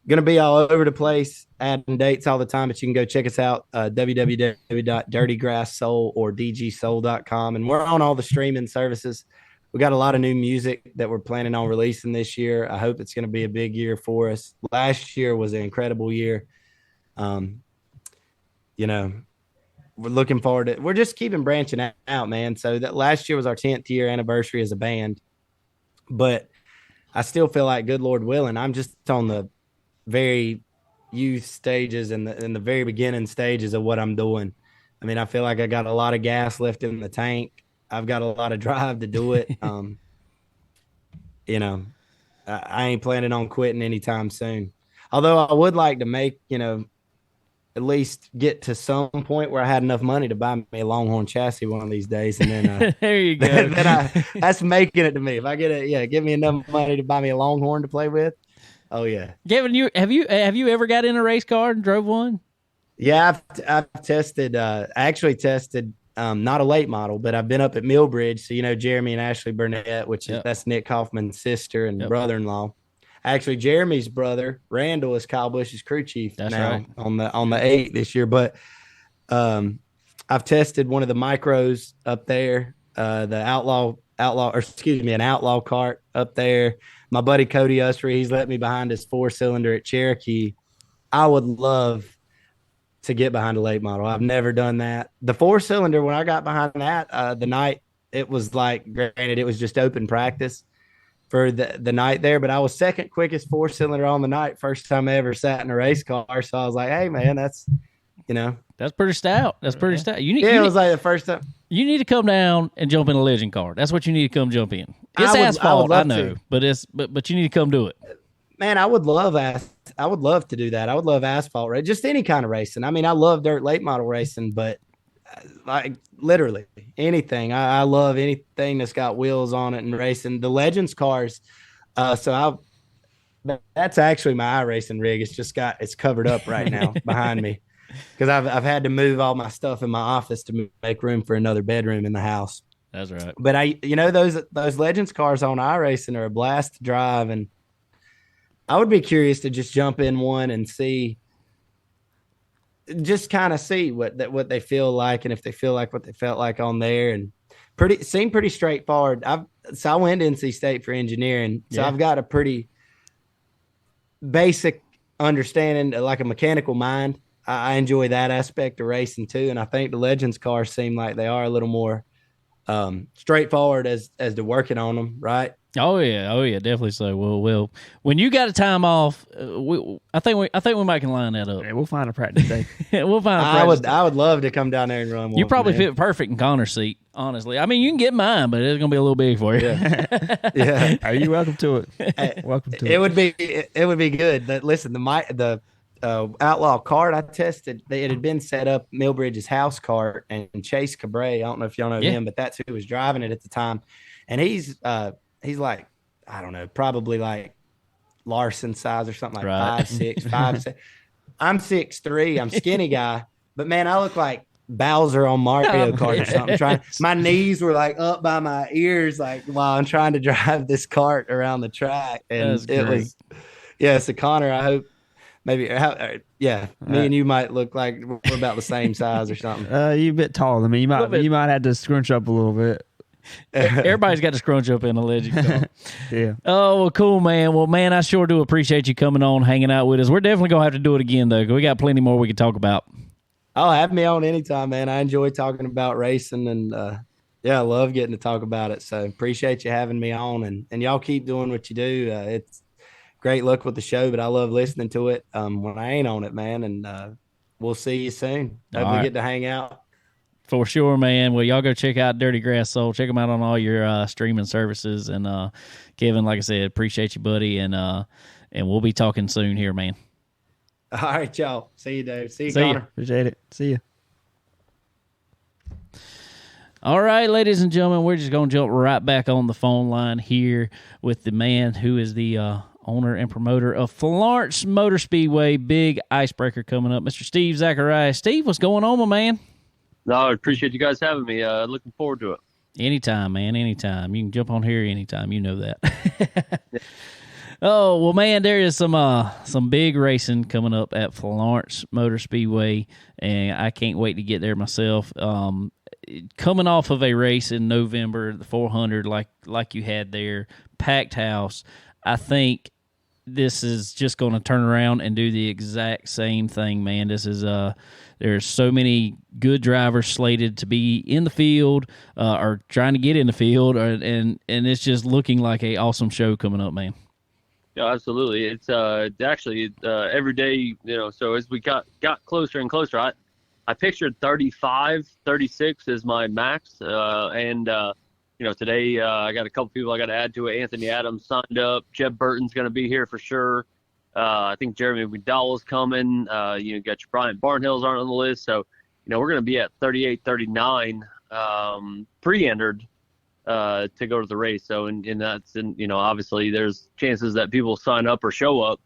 going to be all over the place, adding dates all the time, but you can go check us out, www.dirtygrasssoul or dgsoul.com. And we're on all the streaming services. we got a lot of new music that we're planning on releasing this year. I hope it's going to be a big year for us. Last year was an incredible year. You know, we're looking forward to, we're just keeping branching out, man. So that last year was our 10th year anniversary as a band, but I still feel like, good Lord willing, I'm just on the very youth stages and the very beginning stages of what I'm doing. I mean, I feel like I got a lot of gas left in the tank. I've got a lot of drive to do it. You know, I ain't planning on quitting anytime soon. Although I would like to make, you know, at least get to some point where I had enough money to buy me a Longhorn chassis one of these days. And then there you go. That's making it to me. If I get it, give me enough money to buy me a Longhorn to play with. Oh yeah. Gavin, have you ever got in a race car and drove one? Yeah, I've tested. I actually tested not a late model, but I've been up at Millbridge. So, you know, Jeremy and Ashley Burnett, which is that's Nick Kaufman's sister and brother-in-law. Actually, Jeremy's brother, Randall, is Kyle Busch's crew chief on the 8th this year. But I've tested one of the micros up there, the an outlaw cart up there. My buddy Cody Usry, he's let me behind his 4-cylinder at Cherokee. I would love to get behind a late model. I've never done that. The 4-cylinder, when I got behind that, the night, it was like, granted, it was just open practice for the night there, but I was second quickest 4-cylinder on the night, first time I ever sat in a race car. So I was like, hey man, that's, you know, that's pretty stout. That's pretty stout. It was like the first time. You need to come down and jump in a legend car. That's what you need to come jump in. It's asphalt, I know, but you need to come do it. Man, I would love to do that. I would love asphalt race, just any kind of racing. I mean, I love dirt late model racing, but like literally anything. I love anything that's got wheels on it and racing. The Legends cars. That's actually my iRacing rig. It's covered up right now behind me because I've had to move all my stuff in my office to make room for another bedroom in the house. That's right. But those Legends cars on iRacing are a blast to drive, and I would be curious to just jump in one and see what they feel like, and if they feel like what they felt like on there, and seemed pretty straightforward. I went to NC State for engineering, so I've got a pretty basic understanding, like a mechanical mind. I enjoy that aspect of racing too, and I think the Legends cars seem like they are a little more straightforward as to working on them, right? Oh yeah, definitely so. Well, when you got a time off, I think we might can line that up. Yeah, we'll find a practice day. We'll find a practice day. I would love to come down there and run one. You probably fit perfect in Connor's seat, honestly. I mean, you can get mine, but it's gonna be a little big for you. Yeah. Are you welcome to it? Welcome to it. It would be good. Listen, the outlaw cart I tested, it had been set up Millbridge's house cart, and Chase Cabray, I don't know if y'all know him, but that's who was driving it at the time, and he's like, I don't know, probably like Larson size or something, like 5'6", 5'7". I'm 6'3". I'm skinny guy, but man, I look like Bowser on Mario Kart or something. My knees were like up by my ears, like while I'm trying to drive this cart around the track, and so Connor, I hope maybe, me and you might look like we're about the same size or something. You a bit taller than me. You might have to scrunch up a little bit. Everybody's got to scrunch up in a legend car. Yeah. Oh, well, cool, man. Well, man, I sure do appreciate you coming on, hanging out with us. We're definitely going to have to do it again, though, because we got plenty more we can talk about. Oh, have me on anytime, man. I enjoy talking about racing, and I love getting to talk about it. So appreciate you having me on, and y'all keep doing what you do. It's great luck with the show, but I love listening to it when I ain't on it, man. And we'll see you soon. Hope we get to hang out. For sure, man. Well, y'all go check out Dirty Grass Soul. Check them out on all your streaming services. And Kevin, like I said, appreciate you, buddy. And we'll be talking soon here, man. All right, y'all. See you, Dave. See you, Connor. Appreciate it. See you. All right, ladies and gentlemen, we're just going to jump right back on the phone line here with the man who is the owner and promoter of Florence Motor Speedway. Big IceBreaker coming up. Mr. Steve Zacharias. Steve, what's going on, my man? No, I appreciate you guys having me. Looking forward to it. Anytime, man. Anytime. You can jump on here anytime. You know that. Oh, well, man, there is some big racing coming up at Florence Motor Speedway, and I can't wait to get there myself. coming off of a race in November, the 400, like you had there, packed house, I think this is just going to turn around and do the exact same thing, man. This is there's so many good drivers slated to be in the field or trying to get in the field, and it's just looking like a awesome show coming up, man. Yeah, absolutely. It's actually every day, so as we got closer and closer, I pictured 35, 36 as my max. Today I got a couple people I got to add to it. Anthony Adams signed up. Jeb Burton's going to be here for sure. I think Jeremy McDowell's coming. You got your Bryant Barnhills aren't on the list. So, we're going to be at 38, 39 pre-entered to go to the race. So, and that's, obviously there's chances that people sign up or show up,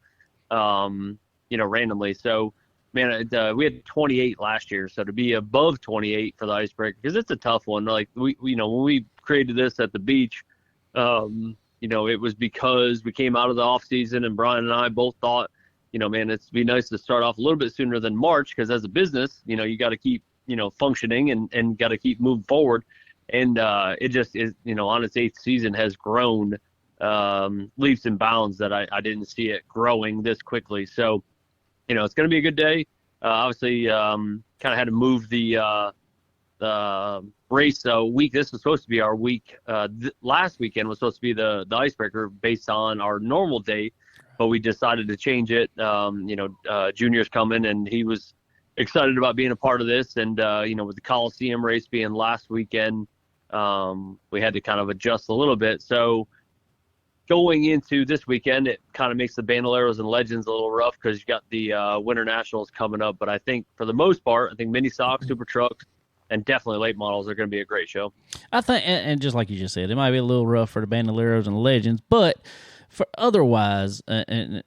randomly. So, man, we had 28 last year. So to be above 28 for the IceBreaker, because it's a tough one. Like when we created this at the beach, it was because we came out of the off season and Brian and I both thought, it'd be nice to start off a little bit sooner than March, because as a business, you got to keep, functioning and got to keep moving forward. And it just is, on its 8th season has grown leaps and bounds that I didn't see it growing this quickly. So, it's going to be a good day. Obviously, kind of had to move the race week. This was supposed to be our week. Last weekend was supposed to be the IceBreaker based on our normal day, but we decided to change it. Junior's coming, and he was excited about being a part of this. And, with the Coliseum race being last weekend, we had to kind of adjust a little bit. So going into this weekend, it kind of makes the Bandoleros and Legends a little rough because you got the Winter Nationals coming up. But I think for the most part, I think mini stocks, super trucks, and definitely late models are going to be a great show. I think, and just like you just said, it might be a little rough for the Bandoleros and the Legends, but for otherwise, and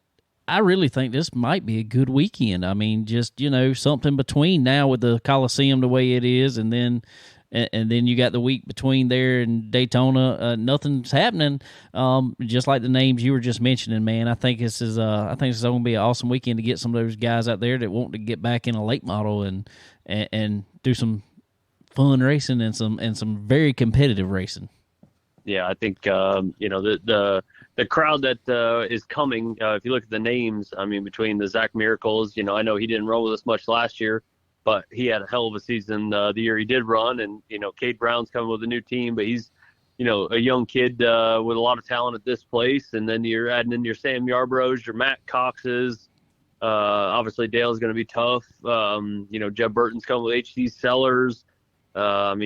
I really think this might be a good weekend. I mean, just, something between now with the Coliseum the way it is, and then you got the week between there and Daytona. Nothing's happening. Just like the names you were just mentioning, man. I think this is going to be an awesome weekend to get some of those guys out there that want to get back in a late model and do some fun racing and some very competitive racing. Yeah, I think the crowd that is coming. If you look at the names, I mean, between the Zach Miracles, I know he didn't run with us much last year, but he had a hell of a season the year he did run. And, Cade Brown's coming with a new team, but he's, a young kid with a lot of talent at this place. And then you're adding in your Sam Yarboroughs, your Matt Coxes. Obviously, Dale's going to be tough. Jeb Burton's coming with HC Sellers. Up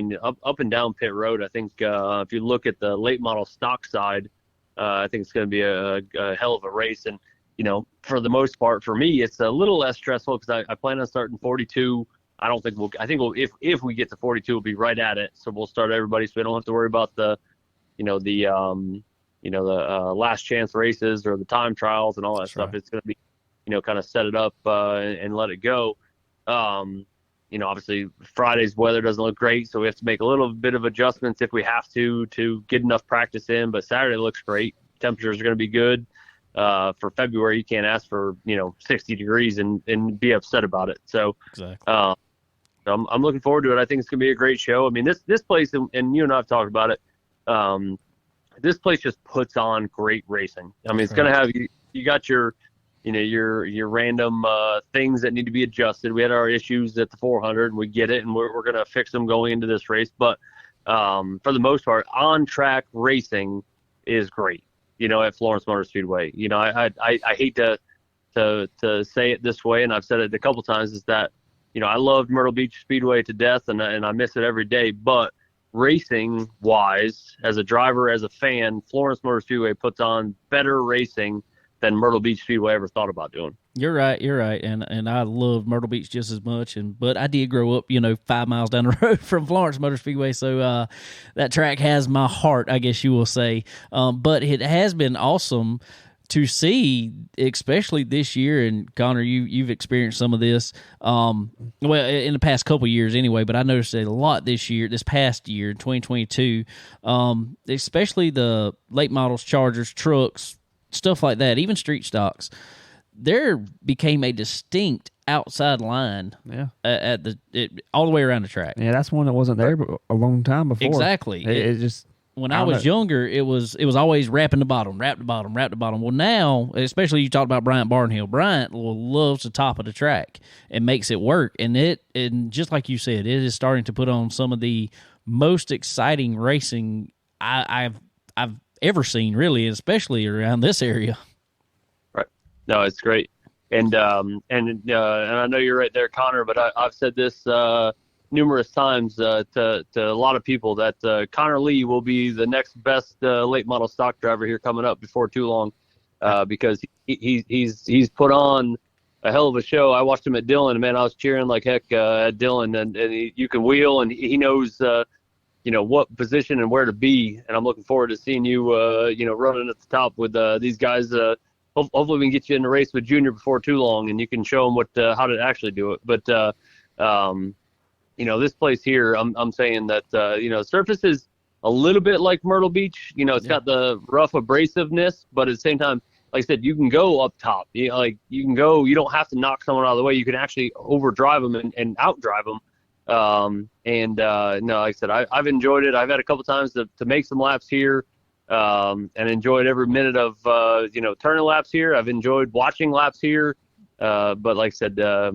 and down pit road, I think if you look at the late model stock side, I think it's going to be a hell of a race. And, for the most part, for me, it's a little less stressful because I plan on starting 42. I think if we get to 42, we'll be right at it. So we'll start everybody, so we don't have to worry about the last chance races or the time trials and all that stuff. Right. It's going to be, kind of set it up and let it go. Obviously Friday's weather doesn't look great, so we have to make a little bit of adjustments if we have to get enough practice in. But Saturday looks great. Temperatures are going to be good. For February, you can't ask for 60 degrees and be upset about it. So exactly. I'm looking forward to it. I think it's going to be a great show. I mean, this place, and you and I have talked about it. This place just puts on great racing. I mean, it's going to have you got your random things that need to be adjusted. We had our issues at the 400, and we get it, and we're going to fix them going into this race. But for the most part, on-track racing is great, at Florence Motor Speedway. I hate to say it this way, and I've said it a couple times, is that, I loved Myrtle Beach Speedway to death, and I miss it every day. But racing-wise, as a driver, as a fan, Florence Motor Speedway puts on better racing than Myrtle Beach Speedway ever thought about doing. You're right, and I love Myrtle Beach just as much, but I did grow up, 5 miles down the road from Florence Motor Speedway, so that track has my heart, I guess you will say. But it has been awesome to see, especially this year, and Connor, you've experienced some of this, in the past couple of years anyway, but I noticed it a lot this past year, 2022, especially the late models, Chargers, trucks, stuff like that, even street stocks. there became a distinct outside line. Yeah. All the way around the track. Yeah, that's one that wasn't there a long time before. Exactly. It just when I was younger, it was always wrapping the bottom, wrap the bottom, wrap the bottom. Well, now, especially you talked about Bryant Barnhill. Bryant loves the top of the track and makes it work. And just like you said, it is starting to put on some of the most exciting racing I've ever seen, really, especially around this area. Right. No, it's great. And I know you're right there, Connor, but I've said this numerous times to a lot of people that Connor Lee will be the next best late model stock driver here coming up before too long, because he's put on a hell of a show. I watched him at Dillon, and man, I was cheering like heck at Dillon, and you can wheel, and he knows what position and where to be, and I'm looking forward to seeing you running at the top with these guys. Hopefully we can get you in the race with Junior before too long, and you can show them how to actually do it. But this place here, I'm saying that surface is a little bit like Myrtle Beach. It's got the rough abrasiveness, but at the same time, like I said, you can go up top. You can go. You don't have to knock someone out of the way. You can actually overdrive them and outdrive them. Like I said, I've enjoyed it. I've had a couple times to make some laps here. And enjoyed every minute of turning laps here. I've enjoyed watching laps here, but like I said, I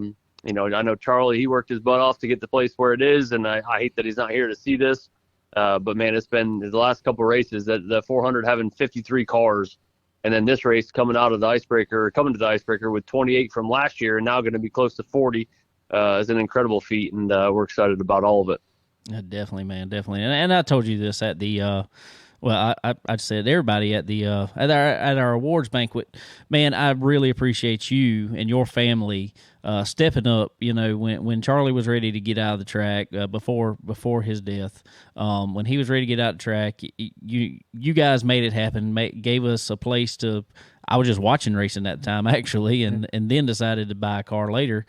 know Charlie, he worked his butt off to get the place where it is, and I hate that he's not here to see this. But man, it's been the last couple of races that the 400 having 53 cars, and then this race coming to the IceBreaker with 28 from last year, and now going to be close to 40 is an incredible feat, and we're excited about all of it. Yeah, definitely, man, definitely. And I told you this at the. Well, I said everybody at the at our awards banquet, man. I really appreciate you and your family stepping up. When Charlie was ready to get out of the track before his death, when he was ready to get out of the track, you guys made it happen. Gave us a place to. I was just watching racing at the time actually, and then decided to buy a car later,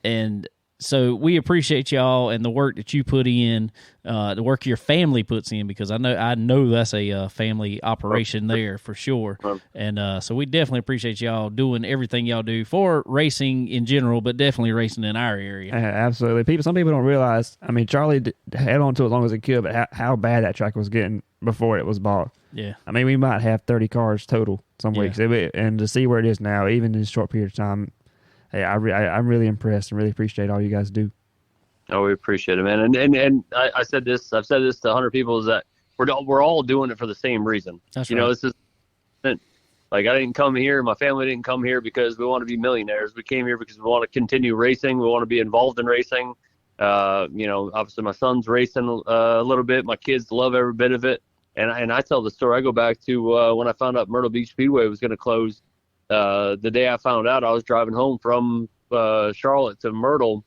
and. So we appreciate y'all and the work that you put in, the work your family puts in, because I know that's a family operation there for sure. And so we definitely appreciate y'all doing everything y'all do for racing in general, but definitely racing in our area. Absolutely. Some people don't realize, Charlie held on to it as long as he could, but how bad that track was getting before it was bought. Yeah. We might have 30 cars total some weeks, and to see where it is now, even in a short period of time, hey, I'm really impressed and really appreciate all you guys do. Oh, we appreciate it, man. And I've said this to 100 people, is that we're all doing it for the same reason. That's right. This is like, I didn't come here, my family didn't come here because we want to be millionaires. We came here because we want to continue racing. We want to be involved in racing. Obviously my son's racing a little bit. My kids love every bit of it. And I tell the story. I go back to when I found out Myrtle Beach Speedway was going to close. The day I found out, I was driving home from Charlotte to Myrtle,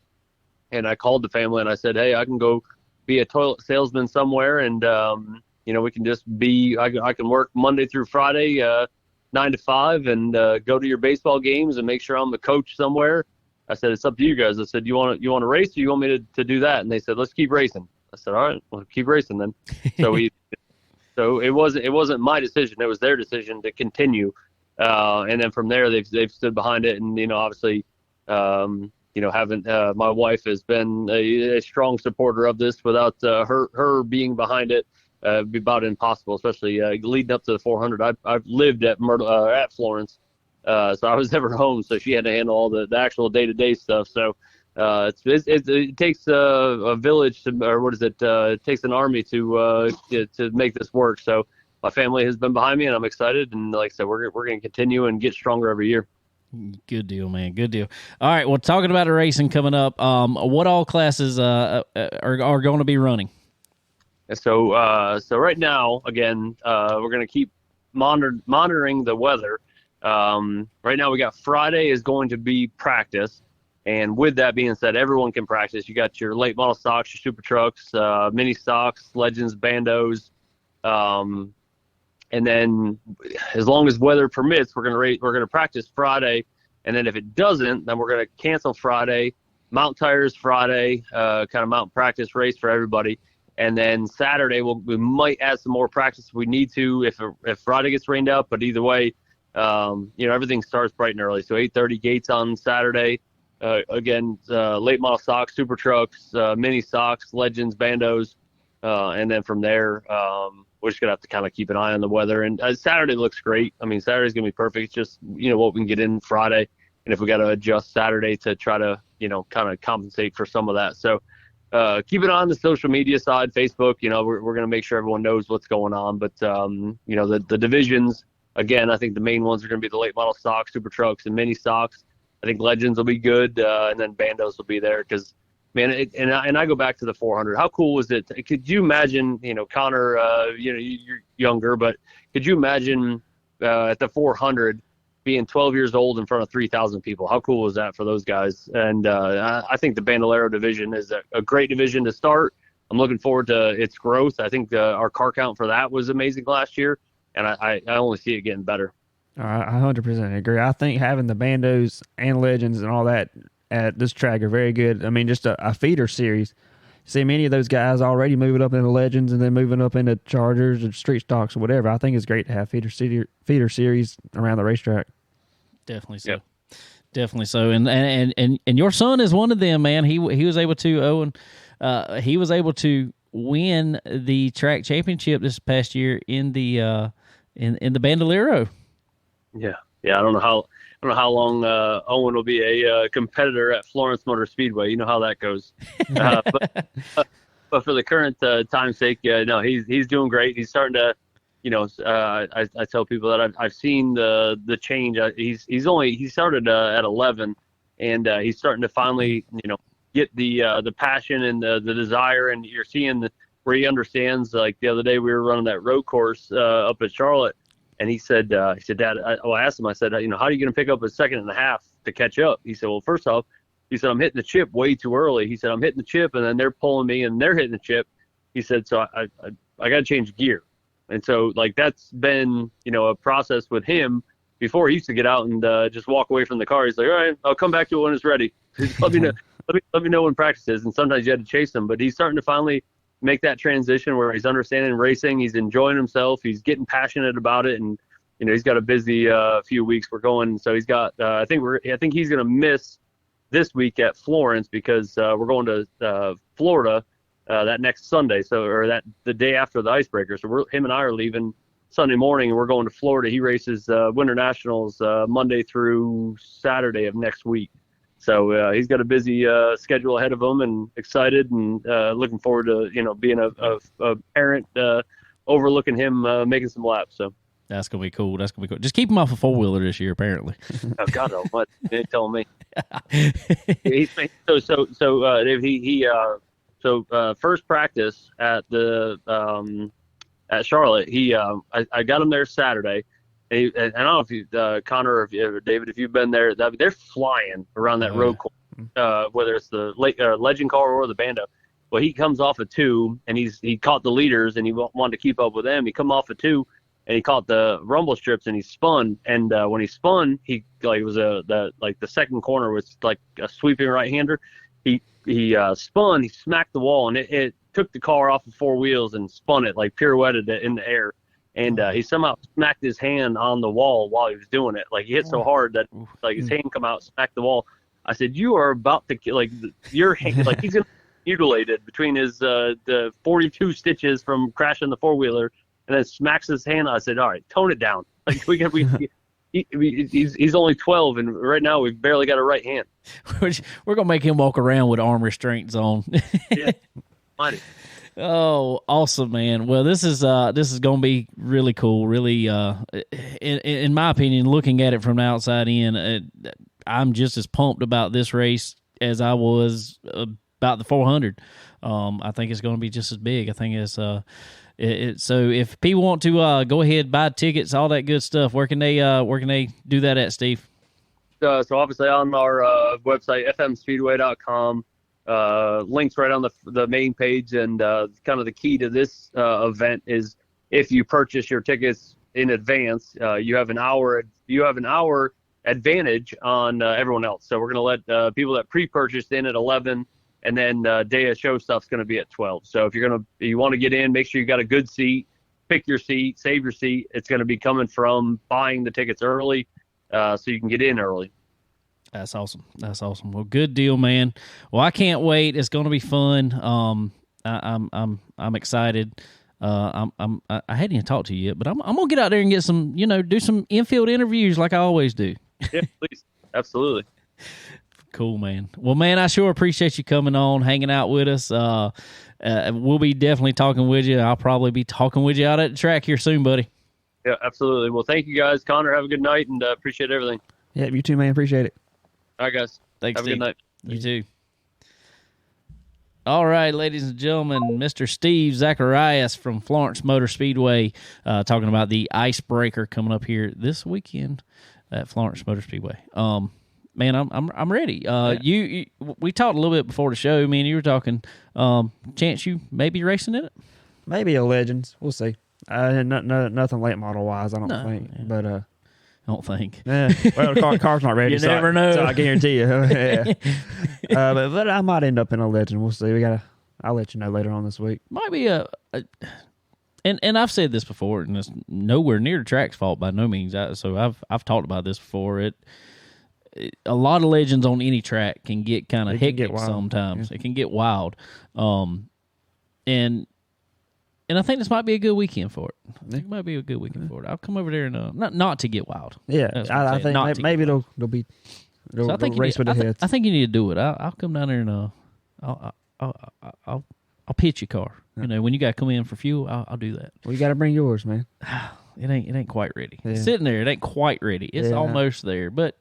and I called the family and I said, hey, I can go be a toilet salesman somewhere, and we can just I can work Monday through Friday 9 to 5 and go to your baseball games and make sure I'm the coach somewhere. I said, it's up to you guys. I said, you want to race, or you want me to do that? And they said, let's keep racing. I said, all right, well, keep racing then. So it wasn't my decision. It was their decision to continue. And then from there, they've stood behind it, and obviously, having my wife has been a strong supporter of this. Without her being behind it, it'd be about impossible. Especially leading up to the 400, I've lived at at Florence, so I was never home, so she had to handle all the actual day-to-day stuff. So it takes a village it takes an army to make this work. So. My family has been behind me, and I'm excited. And like I said, we're going to continue and get stronger every year. Good deal, man. Good deal. All right. Well, talking about the racing coming up, what all classes are going to be running? So right now, again, we're going to keep monitoring the weather. Right now, we got Friday is going to be practice. And with that being said, everyone can practice. You got your late model stocks, your super trucks, mini stocks, legends, bandos. And then, as long as weather permits, we're gonna practice Friday, and then if it doesn't, then we're gonna cancel Friday, mount tires Friday, kind of mount practice race for everybody, and then Saturday we might add some more practice if we need to if Friday gets rained out. But either way, Everything starts bright and early. So 8:30 gates on Saturday. Late model stocks, super trucks, mini stocks, legends, bandos, and then from there, we're just gonna have to kind of keep an eye on the weather. And Saturday looks great. I mean, Saturday's gonna be perfect. It's just what we can get in Friday, and if we got to adjust Saturday to try to kind of compensate for some of that. So keep it on the social media side, Facebook. We're gonna make sure everyone knows what's going on. But the divisions. Again, I think the main ones are going to be the late model stocks, super trucks, and mini stocks. I think legends will be good, and then bandos will be there because, man, I go back to the 400. How cool was it? Could you imagine, Connor, you're younger, but could you imagine at the 400 being 12 years old in front of 3,000 people? How cool was that for those guys? And I think the Bandolero division is a great division to start. I'm looking forward to its growth. I think our car count for that was amazing last year. And I only see it getting better. I 100% agree. I think having the bandos and legends and all that at this track are very good. I mean, just a feeder series. See many of those guys already moving up into legends and then moving up into chargers or street stocks or whatever. I think it's great to have feeder series around the racetrack. Definitely so. Yep. Definitely so. And your son is one of them, man. He was able to he was able to win the track championship this past year in the in the Bandolero. Yeah. I don't know how long Owen will be a competitor at Florence Motor Speedway. You know how that goes. But for the current time's sake, no, he's doing great. He's starting to, I tell people that I've seen the change. He started at 11, and he's starting to finally get the passion and the desire, and you're seeing where he understands. Like the other day we were running that road course up at Charlotte, and he said, Dad, I asked him, I said, how are you going to pick up a second and a half to catch up? He said, well, first off, he said, I'm hitting the chip way too early. He said, I'm hitting the chip and then they're pulling me and they're hitting the chip. He said, so I got to change gear. And so like, that's been, a process with him. Before he used to get out and just walk away from the car. He's like, all right, I'll come back to it when it's ready. Let me know. Let me know when practice is. And sometimes you had to chase him, but he's starting to finally make that transition where he's understanding racing. He's enjoying himself. He's getting passionate about it. And, he's got a busy few weeks. We're going. So he's got, I think he's going to miss this week at Florence because we're going to Florida that next Sunday. So, the day after the IceBreaker. So him and I are leaving Sunday morning and we're going to Florida. He races Winter Nationals Monday through Saturday of next week. So he's got a busy schedule ahead of him and excited and looking forward to, being a parent overlooking him making some laps. So that's going to be cool. Just keep him off a four-wheeler this year, apparently. Oh, God, no, what? They ain't telling me. So first practice at the at Charlotte, I got him there Saturday. And I don't know if you, Connor or David, if you've been there, they're flying around that road course, whether it's the legend car or the bando. Well, he comes off of 2, and he caught the leaders, and he wanted to keep up with them. He come off of 2, and he caught the rumble strips, and he spun. And when he spun, it was the second corner was like a sweeping right-hander. He spun, he smacked the wall, and it took the car off of 4 wheels and spun it, like pirouetted it in the air. And he somehow smacked his hand on the wall while he was doing it. Like he hit so hard that his hand come out, smacked the wall. I said, "You are about to your hand, like he's gonna be mutilated between his the 42 stitches from crashing the 4-wheeler, and then smacks his hand." I said, "All right, tone it down. Like he's only 12, and right now we've barely got a right hand. We're gonna make him walk around with arm restraints on." Yeah, mighty. Oh, awesome, man. Well, this is going to be really cool. Really, in my opinion, looking at it from the outside in, I'm just as pumped about this race as I was about the 400. I think it's going to be just as big. I think it's so if people want to go ahead, buy tickets, all that good stuff, where can they do that at, Steve? So obviously on our website, fmspeedway.com. Links right on the main page, and kind of the key to this event is if you purchase your tickets in advance, you have an hour advantage on everyone else. So we're going to let people that pre-purchased in at 11, and then day of show stuff's going to be at 12. So if you want to get in, make sure you got a good seat. pick your seat, save your seat. It's going to be coming from buying the tickets early, so you can get in early. That's awesome. Well, good deal, man. Well, I can't wait. It's going to be fun. I'm excited. I hadn't even talked to you yet, but I'm gonna get out there and get some, do some infield interviews like I always do. Yeah, please, absolutely. Cool, man. Well, man, I sure appreciate you coming on, hanging out with us. We'll be definitely talking with you. I'll probably be talking with you out at the track here soon, buddy. Yeah, absolutely. Well, thank you guys, Connor. Have a good night, and appreciate everything. Yeah, you too, man. Appreciate it. All right, guys. Thanks, have a good night. You too. All right, ladies and gentlemen, Mr. Steve Zacharias from Florence Motor Speedway, talking about the IceBreaker coming up here this weekend at Florence Motor Speedway. Man, I'm ready. You we talked a little bit before the show. Me and you were talking. Chance you maybe racing in it? Maybe a Legends. We'll see. Nothing late model wise, I don't think. Yeah. But I don't think. Yeah. Well, the car's not ready. You never know. So I guarantee you. Yeah. But I might end up in a Legend. We'll see. I'll let you know later on this week. Might be and I've said this before, and it's nowhere near the track's fault by no means. So I've talked about this before. A lot of Legends on any track can get kind of hectic sometimes. Yeah. It can get wild. And I think this might be a good weekend for it. I think it might be a good weekend for it. I'll come over there and not to get wild. Yeah, I think maybe it'll race with the heads. I think you need to do it. I'll come down there and I'll pitch your car. Yeah. When you got to come in for fuel, I'll do that. Well, you got to bring yours, man. It ain't quite ready. Yeah. It's sitting there. It ain't quite ready. It's almost there. But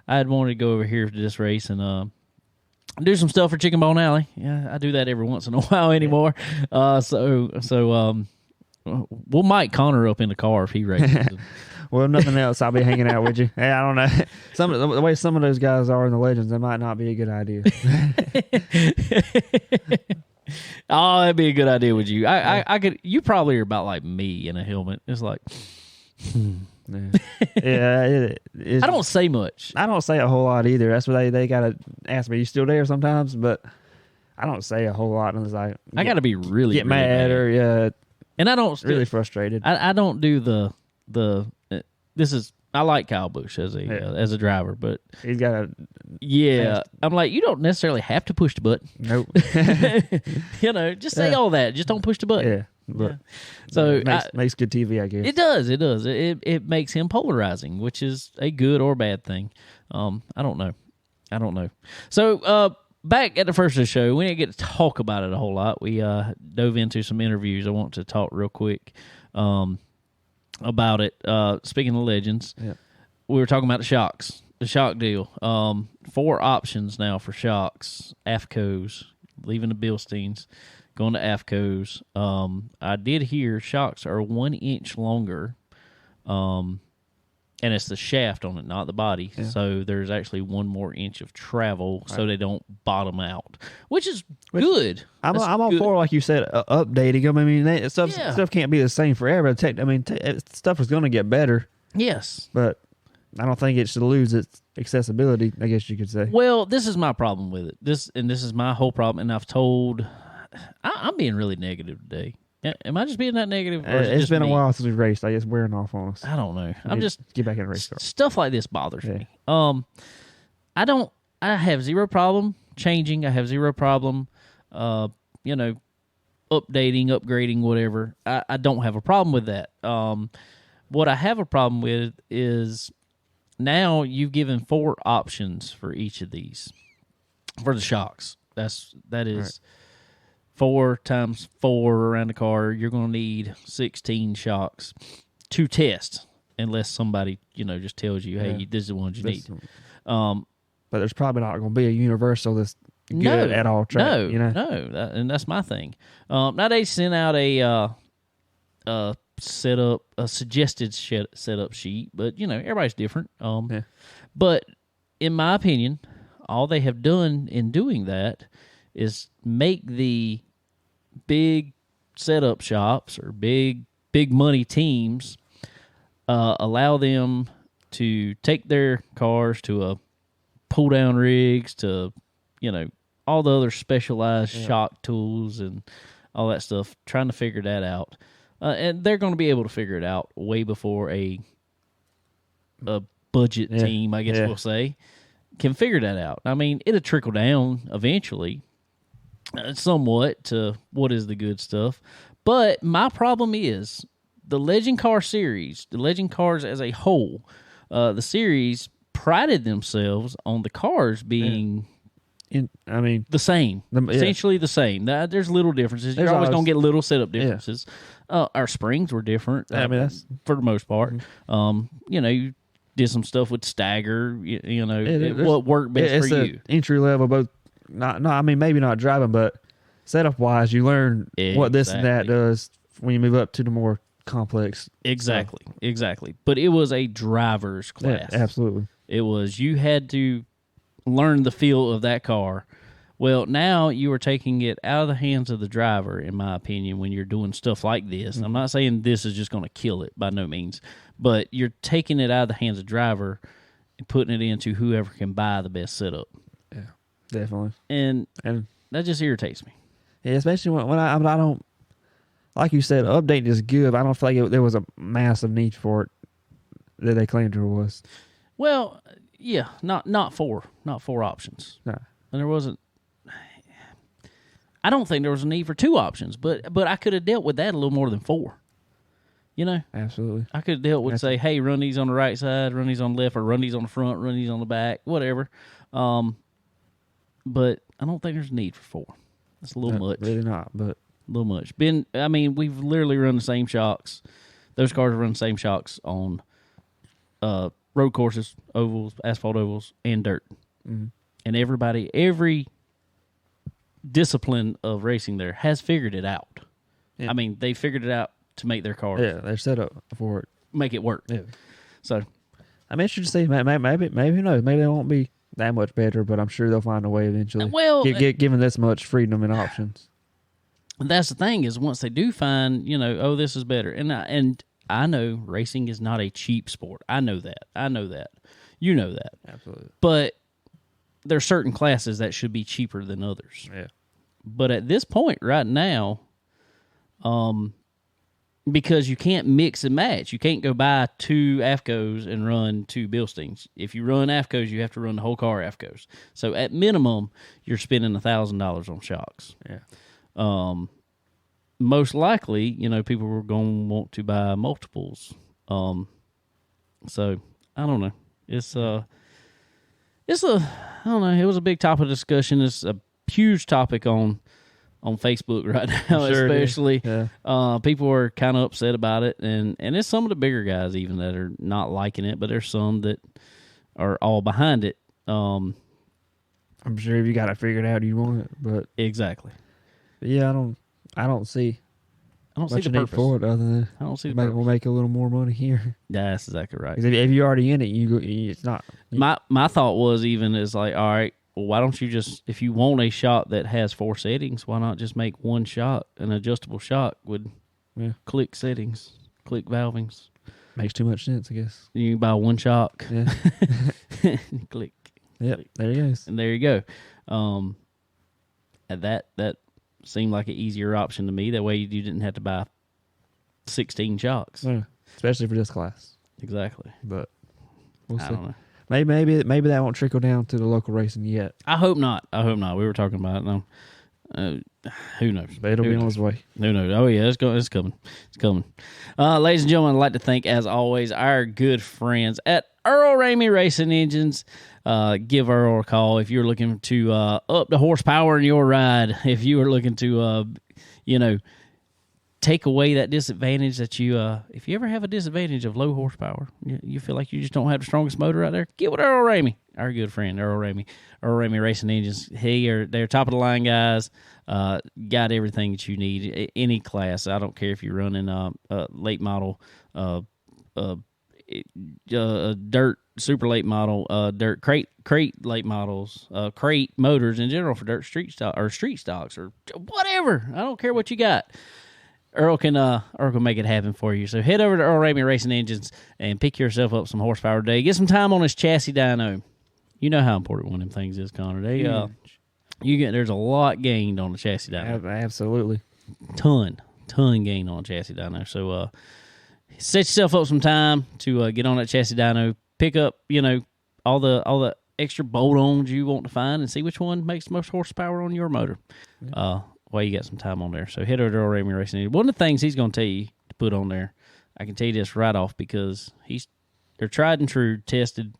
I'd wanted to go over here to this race and do some stuff for Chicken Bone Alley. Yeah, I do that every once in a while anymore. So we'll mic Connor up in the car if he races. Well, nothing else. I'll be hanging out with you. Hey, I don't know. The way some of those guys are in the Legends, that might not be a good idea. Oh, that'd be a good idea with you. I could. You probably are about like me in a helmet. It's like, yeah. I don't say much. I don't say a whole lot either. That's what they gotta ask me. You still there sometimes? But I don't say a whole lot. And it's like I gotta be really get mad or and I don't really frustrated. I don't do the. This is I like Kyle Busch as a driver, but he's got I'm like, you don't necessarily have to push the button. Nope. Just say all that. Just don't push the button. Yeah. But so it makes good TV, I guess. It does. It makes him polarizing, which is a good or bad thing. I don't know. So back at the first of the show, we didn't get to talk about it a whole lot. We dove into some interviews. I want to talk real quick about it. Speaking of Legends, we were talking about the shock deal. 4 options now for shocks. AFCOs, leaving the Bilsteins, going to AFCOs. I did hear shocks are 1 inch longer, and it's the shaft on it, not the body. Yeah. So there's actually 1 more inch of travel, so they don't bottom out, which is good. I'm all for, like you said, updating them. I mean, stuff can't be the same forever. Stuff is going to get better. Yes, but I don't think it should lose its accessibility, I guess you could say. Well, this is my problem with it. This is my whole problem, and I'm being really negative today. Am I just being that negative? It's been a while since we've raced. It's wearing off on us. I don't know. I'm just get back in a race car. Stuff like this bothers me. I have zero problem changing. I have zero problem, updating, upgrading, whatever. I don't have a problem with that. What I have a problem with is now you've given 4 options for each of these for the shocks. That is. 4 times 4 around the car, you're going to need 16 shocks to test, unless somebody, just tells you, hey, this is the ones you need. But there's probably not going to be a universal that's good at all track. No, and that's my thing. Now they sent out a suggested setup sheet, but everybody's different. But in my opinion, all they have done in doing that is make the big setup shops or big money teams allow them to take their cars to a pull down rigs to all the other specialized shock tools and all that stuff, trying to figure that out. and they're going to be able to figure it out way before a budget team, I guess we'll say, can figure that out. I mean, it'll trickle down eventually, somewhat to what is the good stuff. But my problem is the Legend Car series, the Legend Cars as a whole, the series prided themselves on the cars being the same, essentially the same. There's little differences. You're always going to get little setup differences. Our springs were different. That's for the most part. You did some stuff with stagger. What worked best for you. Entry level, both. Maybe not driving, but setup wise, you learn what this and that does when you move up to the more complex. Exactly. But it was a driver's class. Yeah, absolutely. It was, you had to learn the feel of that car. Well, now you are taking it out of the hands of the driver, in my opinion, when you're doing stuff like this. I'm not saying this is just going to kill it, by no means, but you're taking it out of the hands of the driver and putting it into whoever can buy the best setup. Yeah, definitely. And that just irritates me. Yeah, especially when I don't, like you said, updating is good, but I don't feel like there was a massive need for it that they claimed there was. Well, yeah, not four options. No. And there wasn't. I don't think there was a need for 2 options, but I could have dealt with that a little more than 4. Absolutely. I could have dealt with say, hey, run these on the right side, run these on the left, or run these on the front, run these on the back, whatever. But I don't think there's a need for 4. That's a little much. Really not, but a little much. We've literally run the same shocks. Those cars run the same shocks on road courses, ovals, asphalt ovals, and dirt. Mm-hmm. And every discipline of racing there has figured it out. Yeah. I mean, they figured it out to make their cars. Yeah, they're set up for it. Make it work. Yeah. So, I'm interested to see. Maybe who knows? Maybe they won't be that much better, but I'm sure they'll find a way eventually. Well, given this much freedom and options. That's the thing is once they do find, this is better. And I know racing is not a cheap sport. I know that. You know that. Absolutely. But there are certain classes that should be cheaper than others. Yeah. But at this point right now, because you can't mix and match. You can't go buy 2 AFCOs and run 2 Bilsteins. If you run AFCOs, you have to run the whole car AFCOs. So at minimum, you're spending $1,000 on shocks. Yeah. Most likely, people were going to want to buy multiples. So I don't know. I don't know. It was a big topic of discussion. It's a huge topic on Facebook right now, sure especially. Yeah. People are kind of upset about it, and it's some of the bigger guys even that are not liking it, but there's some that are all behind it. I'm sure if you got it figured out, you want it, but exactly. But yeah, I don't see the purpose for it other than I don't see the we'll make a little more money here. Yeah, that's exactly right. If you're already in it, it's not. My thought was even is like, all right, well, why don't you just, if you want a shot that has 4 settings, why not just make one shot, an adjustable shot with click settings, click valvings. Makes too much sense, I guess. You buy one shock. Yeah. Click. Yep, there you go. And there you go. And that seemed like an easier option to me. That way you didn't have to buy 16 shocks. Yeah, especially for this class. Exactly. But we'll see. I don't know. Maybe that won't trickle down to the local racing yet. I hope not. We were talking about it. No. Who knows? But it'll be on its way. Who knows? Oh, yeah, it's coming. It's coming. Ladies and gentlemen, I'd like to thank, as always, our good friends at Earl Ramey Racing Engines. Give Earl a call if you're looking to up the horsepower in your ride. If you are looking to, take away that disadvantage that you, if you ever have a disadvantage of low horsepower, you feel like you just don't have the strongest motor out there, get with Earl Ramey, our good friend Earl Ramey Racing Engines. They're top of the line guys. Got everything that you need, any class. I don't care if you're running late model, dirt super late model, dirt crate late models, crate motors in general for dirt street stocks or whatever. I don't care what you got. Earl can make it happen for you. So head over to Earl Ramey Racing Engines and pick yourself up some horsepower today. Get some time on this chassis dyno. You know how important one of them things is, Connor. There's a lot gained on the chassis dyno. Absolutely. Ton ton gained on a chassis dyno. So set yourself up some time to get on that chassis dyno, pick up, all the extra bolt-ons you want to find and see which one makes the most horsepower on your motor. While you got some time on there. So head over to Ramy Racing. One of the things he's going to tell you to put on there, I can tell you this right off because they're tried and true, tested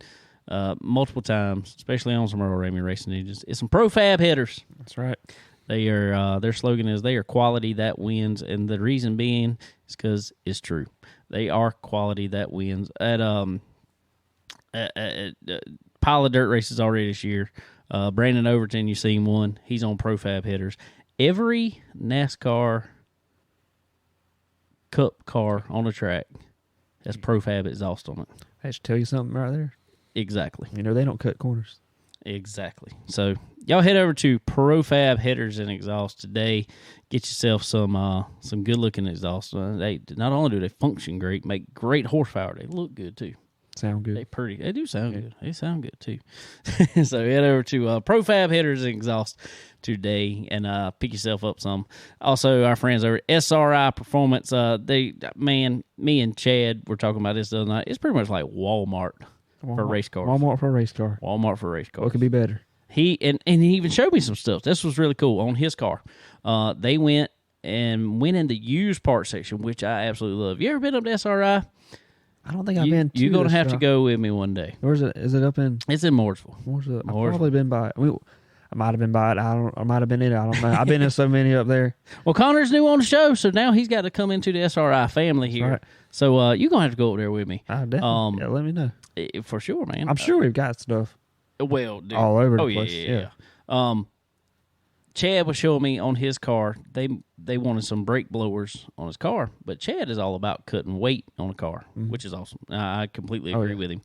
multiple times, especially on some Ramy Racing engines. It's some ProFab headers. That's right. They are their slogan is they are quality that wins, and the reason being is because it's true. They are quality that wins. At pile of dirt races already this year. Brandon Overton, you seen one. He's on ProFab headers. Every NASCAR Cup car on the track has ProFab exhaust on it. I should tell you something right there. Exactly. They don't cut corners. Exactly. So y'all head over to ProFab headers and exhaust today. Get yourself some good looking exhaust. They not only do they function great, make great horsepower. They look good too. Sound good. They do sound good. They sound good too. So head over to ProFab headers and exhaust today and pick yourself up some. Also, our friends over at SRI Performance. Me and Chad were talking about this the other night. It's pretty much like Walmart for race cars. Walmart for a race car. Walmart for race cars. What could be better? He even showed me some stuff. This was really cool on his car. They went in the used part section, which I absolutely love. You ever been up to SRI? I don't think I've been to You're going to have to restaurant. go with me one day. Where's it? Is it up in? It's in Mooresville. I've probably been by it. I might have been by it. I might have been in it. I don't know. I've been in so many up there. Well, Connor's new on the show, so now he's got to come into the SRI family here. Right. So you're going to have to go over there with me. Definitely. Yeah, let me know. For sure, man. I'm sure we've got stuff Well, dude. all over the Oh, place. yeah. Chad was showing me on his car, they wanted some brake blowers on his car, but Chad is all about cutting weight on a car, which is awesome. I completely agree with him.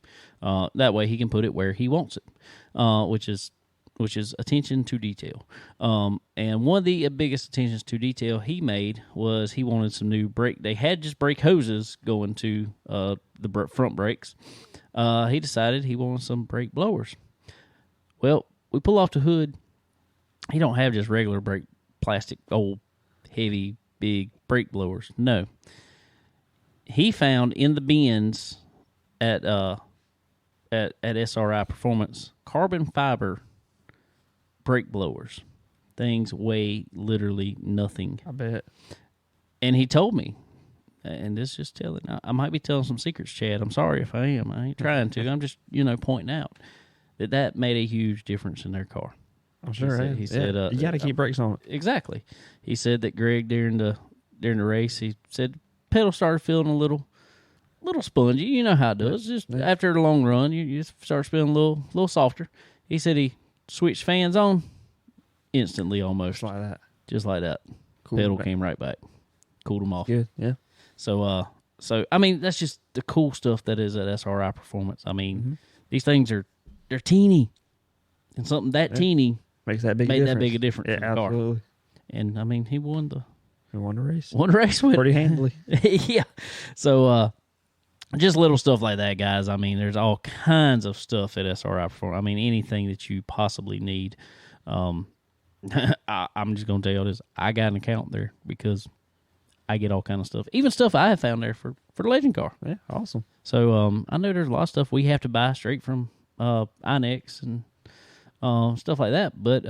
That way he can put it where he wants it, which is attention to detail. And one of the biggest attentions to detail he made was he wanted some new brake. They had just brake hoses going to the front brakes. He decided he wanted some brake blowers. Well, we pull off the hood. He don't have just regular brake, plastic, old, heavy, big brake blowers. No. He found in the bins at SRI Performance carbon fiber brake blowers. Things weigh literally nothing. I bet. And he told me, and this is just telling, I might be telling some secrets, Chad. I'm sorry if I am. I ain't trying to. I'm just, pointing out that made a huge difference in their car. I'm sure. He said you got to keep brakes on it. Exactly. He said that Greg during the race, he said pedal started feeling a little spongy. You know how it does. Just after a long run, you start feeling a little softer. He said he switched fans on instantly, almost just like that. Cool. Pedal came right back, cooled them off. Good. Yeah. So I mean, that's just the cool stuff that is at SRI Performance. I mean, these things they're teeny, and something that teeny makes that big made difference. that big a difference in the car. Absolutely. And I mean, he won the race. Won the race with pretty handily. Yeah. So just little stuff like that, guys. I mean, there's all kinds of stuff at SRI Performance. I mean, anything that you possibly need. I'm just gonna tell you this. I got an account there because I get all kind of stuff, even stuff I have found there for the Legend car. Yeah, awesome. So I know there's a lot of stuff we have to buy straight from Inex and stuff like that, but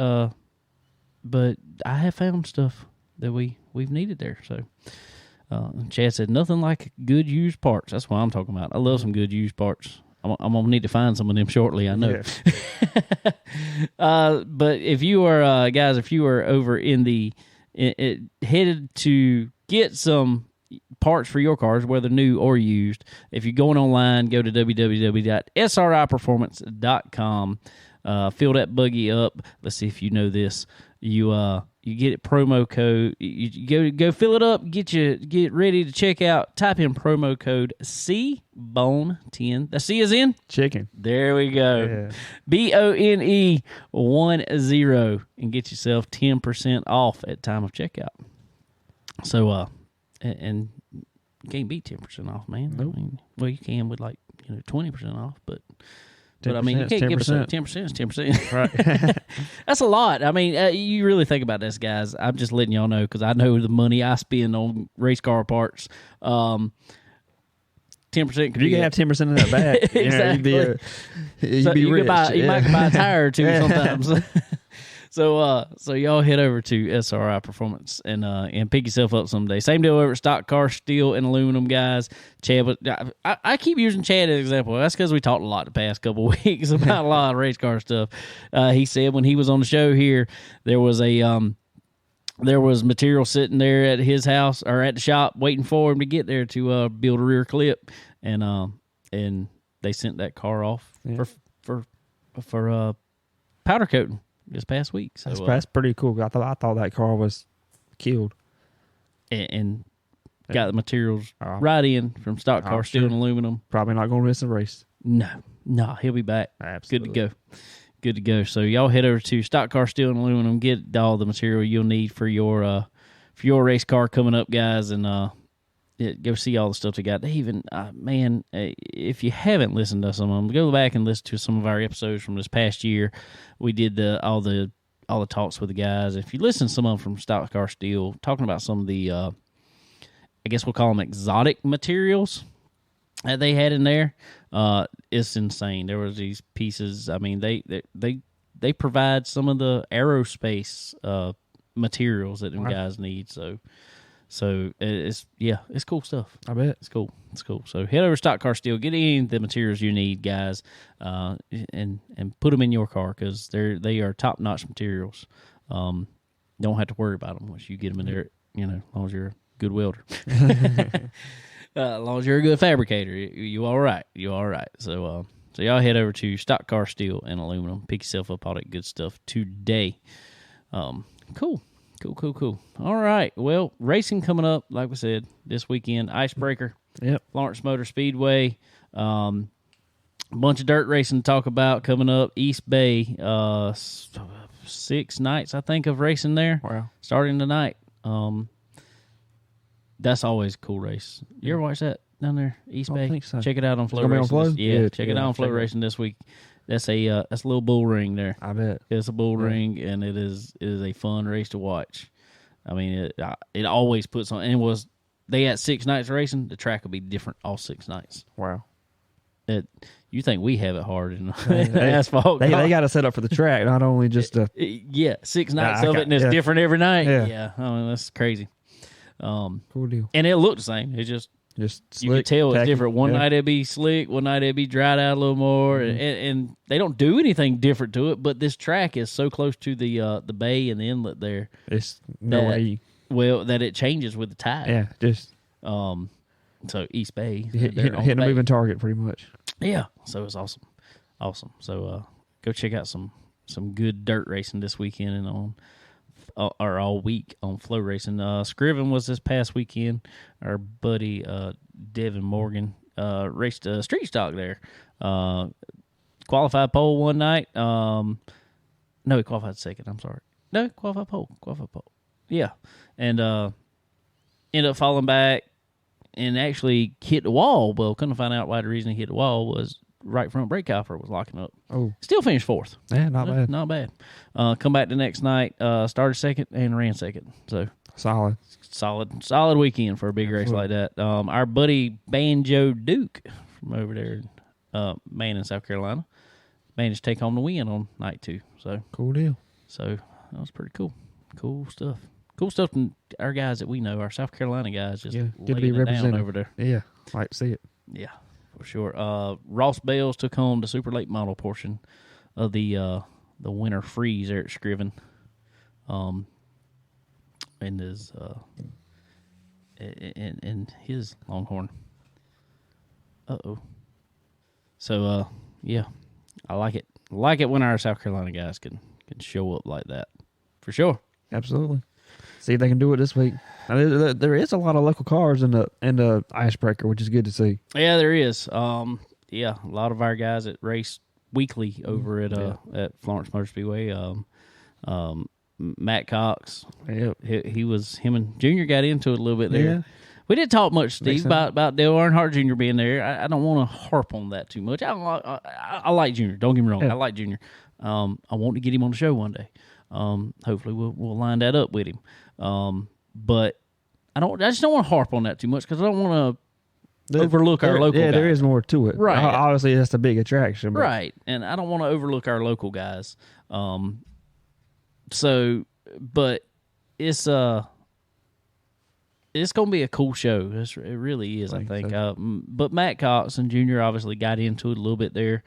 I have found stuff that we've needed there. So Chad said nothing like good used parts. That's what I'm talking about. I love some good used parts. I'm gonna need to find some of them shortly. I know. Yeah. But if you are guys, if you are over in the headed to get some parts for your cars, whether new or used, if you're going online, go to www.sriperformance.com. Fill that buggy up. Let's see if you know this. You get it promo code. You go fill it up. Get ready to check out. Type in promo code CBONE10. The C is in chicken. There we go. Yeah. BONE 10 and get yourself 10% off at time of checkout. So and you can't beat 10% off, man. Nope. I mean, well, you can with 20% off, but But I mean, you can't give us 10%. 10%. Right. That's a lot. I mean, you really think about this, guys. I'm just letting y'all know because I know the money I spend on race car parts. 10% could You can have 10% of that back. Exactly. You'd be rich. You might buy a tire or two sometimes. So y'all head over to SRI Performance and pick yourself up someday. Same deal over at Stock Car Steel and Aluminum, guys. Chad, I keep using Chad as an example. That's because we talked a lot the past couple of weeks about a lot of race car stuff. He said when he was on the show here, there was material sitting there at his house or at the shop waiting for him to get there to build a rear clip, and they sent that car off for powder coating this past week. So that's pretty cool. I thought that car was killed, and got the materials right in from Stock Car Steel and Aluminum. Probably not going to miss a race. No, he'll be back. Absolutely. Good to go. So y'all head over to Stock Car Steel and Aluminum, get all the material you'll need for your race car coming up, guys, and go see all the stuff they got. They even, if you haven't listened to some of them, go back and listen to some of our episodes from this past year. We did all the talks with the guys. If you listen to some of them from Stock Car Steel, talking about some of the, I guess we'll call them exotic materials that they had in there, it's insane. There was these pieces. I mean, they provide some of the aerospace materials that them guys need. So it's cool stuff. I bet it's cool. So head over to Stock Car Steel, get any of the materials you need, guys, and put them in your car because they are top notch materials. Don't have to worry about them once you get them in there. As long as you're a good welder, as long as you're a good fabricator, you all right. So y'all head over to Stock Car Steel and Aluminum, pick yourself up all that good stuff today. Cool. All right. Well, racing coming up, like we said, this weekend. IceBreaker. Yep. Florence Motor Speedway. A bunch of dirt racing to talk about coming up. East Bay. 6 nights, I think, of racing there. Wow. Starting tonight. That's always a cool race. You ever watch that down there, East Bay? I think so. Check it out on Flow It's gonna Racing. be on Flow? Yeah, check it out on Flow Racing this week. That's a little bull ring there. I bet it's a bull ring, and it is a fun race to watch. I mean, it always puts on. And they had 6 nights racing. The track will be different all 6 nights. Wow. You think we have it hard in asphalt? They got to set up for the track, not only just 6 nights of it, and it's different every night. Yeah. I mean, that's crazy. Cool deal. And it looked the same. It just slick, you can tell it's tacky. different. One night it'd be slick, one night it'd be dried out a little more, and they don't do anything different to it. But this track is so close to the bay and the inlet there. It's no way. Well, that it changes with the tide. Yeah, just so East Bay hitting a moving target pretty much. Yeah, so it's awesome. So go check out some good dirt racing this weekend and on. Or all week on Flow Racing. Scriven was this past weekend. Our buddy Devin Morgan raced street stock there. Qualified pole one night. No, he qualified second. I'm sorry. No, qualified pole. Yeah, and ended up falling back and actually hit the wall. Well, couldn't find out why the reason he hit the wall was right front brake caliper was locking up. Oh, still finished 4th. Yeah, not bad. Come back the next night, started second and ran second. So solid weekend for a big race like that. Our buddy Banjo Duke from over there, in South Carolina, managed to take home the win on night 2. So cool deal. So that was pretty cool. Cool stuff. From our guys that we know, our South Carolina guys, just good to be represented over there. Yeah, like to see it. Yeah. For sure. Ross Bales took home the super late model portion of the winter freeze there at Scriven. And his Longhorn. So yeah. I like it. I like it when our South Carolina guys can show up like that. For sure. Absolutely. See if they can do it this week. I mean, there is a lot of local cars in the IceBreaker, which is good to see. Yeah, there is. A lot of our guys that race weekly over at Florence Motor Speedway. Matt Cox. Yep. Him and Junior got into it a little bit there. We didn't talk much, Steve, about Dale Earnhardt Jr. being there. I don't want to harp on that too much. I like Junior. Don't get me wrong. I like Junior. I want to get him on the show one day. Hopefully we'll line that up with him. But I just don't want to harp on that too much because I don't want to overlook our local guys. There is more to it. Right. Obviously, that's the big attraction. But. Right. And I don't want to overlook our local guys. So, but it's going to be a cool show. It really is, I think. So. But Matt Cox and Junior obviously got into it a little bit there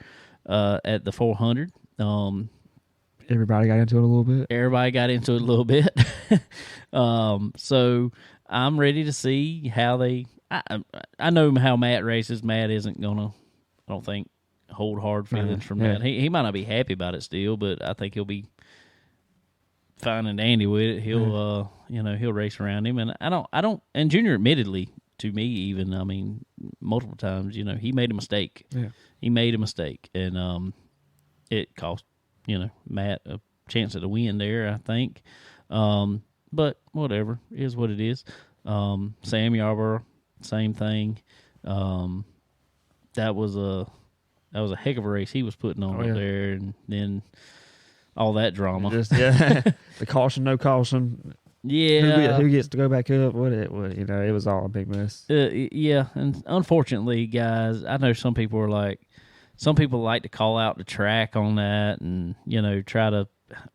at the 400. Everybody got into it a little bit. Everybody got into it a little bit. So I'm ready to see how they. I know how Matt races. Matt isn't gonna, I don't think, hold hard feelings from that. He might not be happy about it still, but I think he'll be fine and dandy with it. He'll he'll race around him, and I don't. And Junior admittedly to me even, I mean, multiple times, he made a mistake. Yeah, he made a mistake, and it cost Matt a chance at a win there, I think. But whatever, it is what it is. Sam Yarborough, same thing. That was a heck of a race he was putting on up there, and then all that drama. The caution, no caution. Yeah, who gets to go back up? It was all a big mess. Yeah, and unfortunately, guys, I know some people like to call out the track on that, and try to,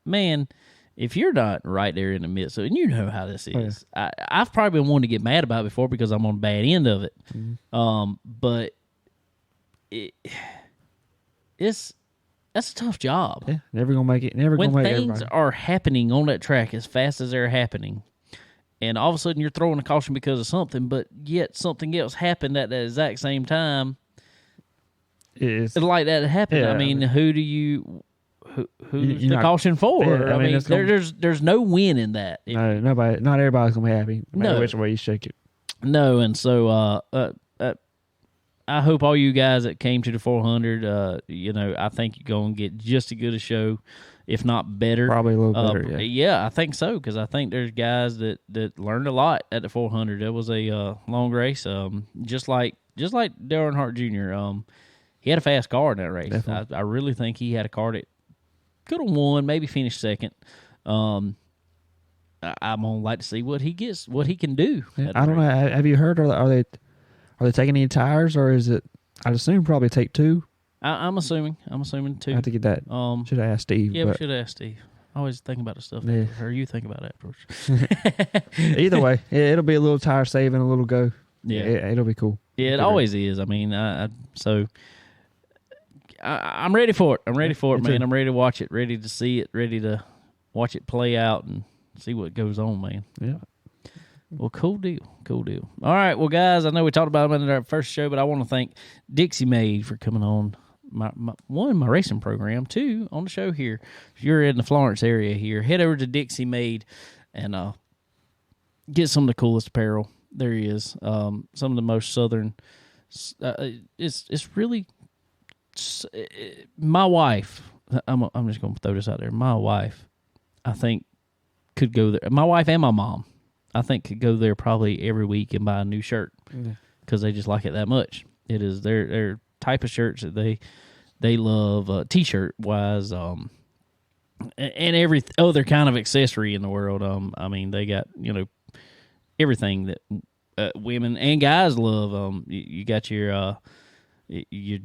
man. If you're not right there in the midst of it, and you know how this is, I've probably been one to get mad about it before because I'm on the bad end of it. Mm-hmm. But that's a tough job. Yeah, never gonna make it. When things are happening on that track as fast as they're happening, and all of a sudden you're throwing a caution because of something, but yet something else happened at the exact same time. It's like that happened. Yeah, I mean, who do you? Who's the caution for? Yeah, I mean there's no win in that. No, nobody. Not everybody's gonna be happy. No matter which way you shake it. No, and so I hope all you guys that came to the 400, I think you're gonna get just as good a show, if not better. Probably a little better. Yeah, I think so because I think there's guys that learned a lot at the 400. It was a long race, just like Dale Earnhardt Jr. He had a fast car in that race. I really think he had a car that could have won, maybe finished second. I'm gonna like to see what he can do. I don't know. Have you heard? Are they taking any tires, or is it? I'd assume probably take two. I'm assuming two. I have to get that. Should have asked Steve. Yeah, we should have asked Steve. I always think about the stuff. Yeah. Or you think about it afterwards. Either way, it'll be a little tire saving, a little go. Yeah, it'll be cool. Yeah, it always is. I mean, I'm ready for it. I'm ready for it, man. I'm ready to watch it, ready to see it, ready to watch it play out and see what goes on, man. Yeah. Well, cool deal. All right, well, guys, I know we talked about them in our first show, but I want to thank Dixie Maid for coming on my racing program, two, on the show here. If you're in the Florence area here, head over to Dixie Maid and get some of the coolest apparel. There he is. Some of the most southern. It's really. My wife, I'm just going to throw this out there. My wife, I think, could go there. My wife and my mom, I think, could go there probably every week and buy a new shirt because they just like it that much. It is their type of shirts that they love, T-shirt wise, and every other kind of accessory in the world. I mean, they got everything that women and guys love. You got your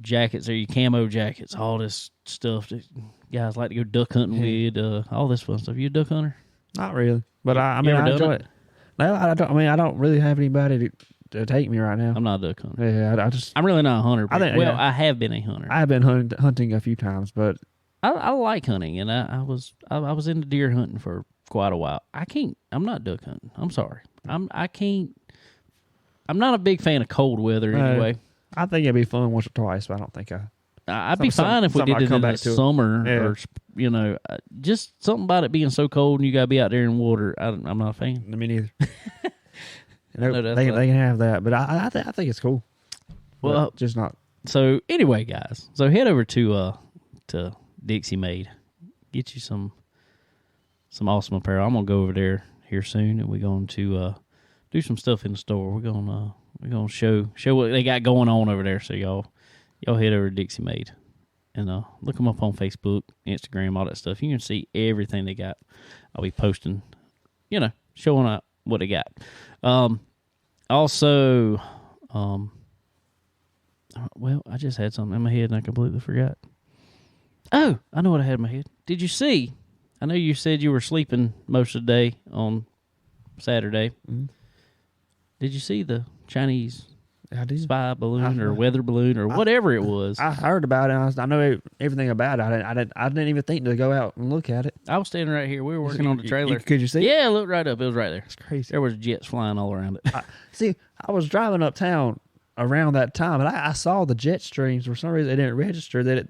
jackets or your camo jackets, all this stuff that guys like to go duck hunting with, all this fun stuff. You a duck hunter? Not really, but I enjoy it. No, I don't. I mean, I don't really have anybody to take me right now. I'm not a duck hunter. Yeah, I'm really not a hunter. I have been a hunter. I have been hunting a few times, but I like hunting, and I was into deer hunting for quite a while. I'm not duck hunting. I'm sorry. I'm not a big fan of cold weather anyway. I think it'd be fun once or twice, but I don't think I'd be fine if we did it in the summer or just something about it being so cold and you got to be out there in water. I'm not a fan. Me neither. They can have that, but I think it's cool. Well, just not. So anyway, guys, head over to Dixie Maid, get you some awesome apparel. I'm gonna go over there here soon, and we're going to do some stuff in the store. We're gonna show what they got going on over there. So y'all head over to Dixie Made and look them up on Facebook, Instagram, all that stuff. You can see everything they got. I'll be posting, showing out what they got. Also, well, I just had something in my head and I completely forgot. Oh, I know what I had in my head. Did you see? I know you said you were sleeping most of the day on Saturday. Mm-hmm. Did you see the Chinese spy I balloon or heard. weather balloon or whatever it was? I heard about it. I know everything about it. I didn't even think to go out and look at it. I was standing right here. We were working on the trailer. Could you see? Yeah, look right up. It was right there. It's crazy. There was jets flying all around it. See, I was driving uptown around that time, and I saw the jet streams. For some reason, it didn't register that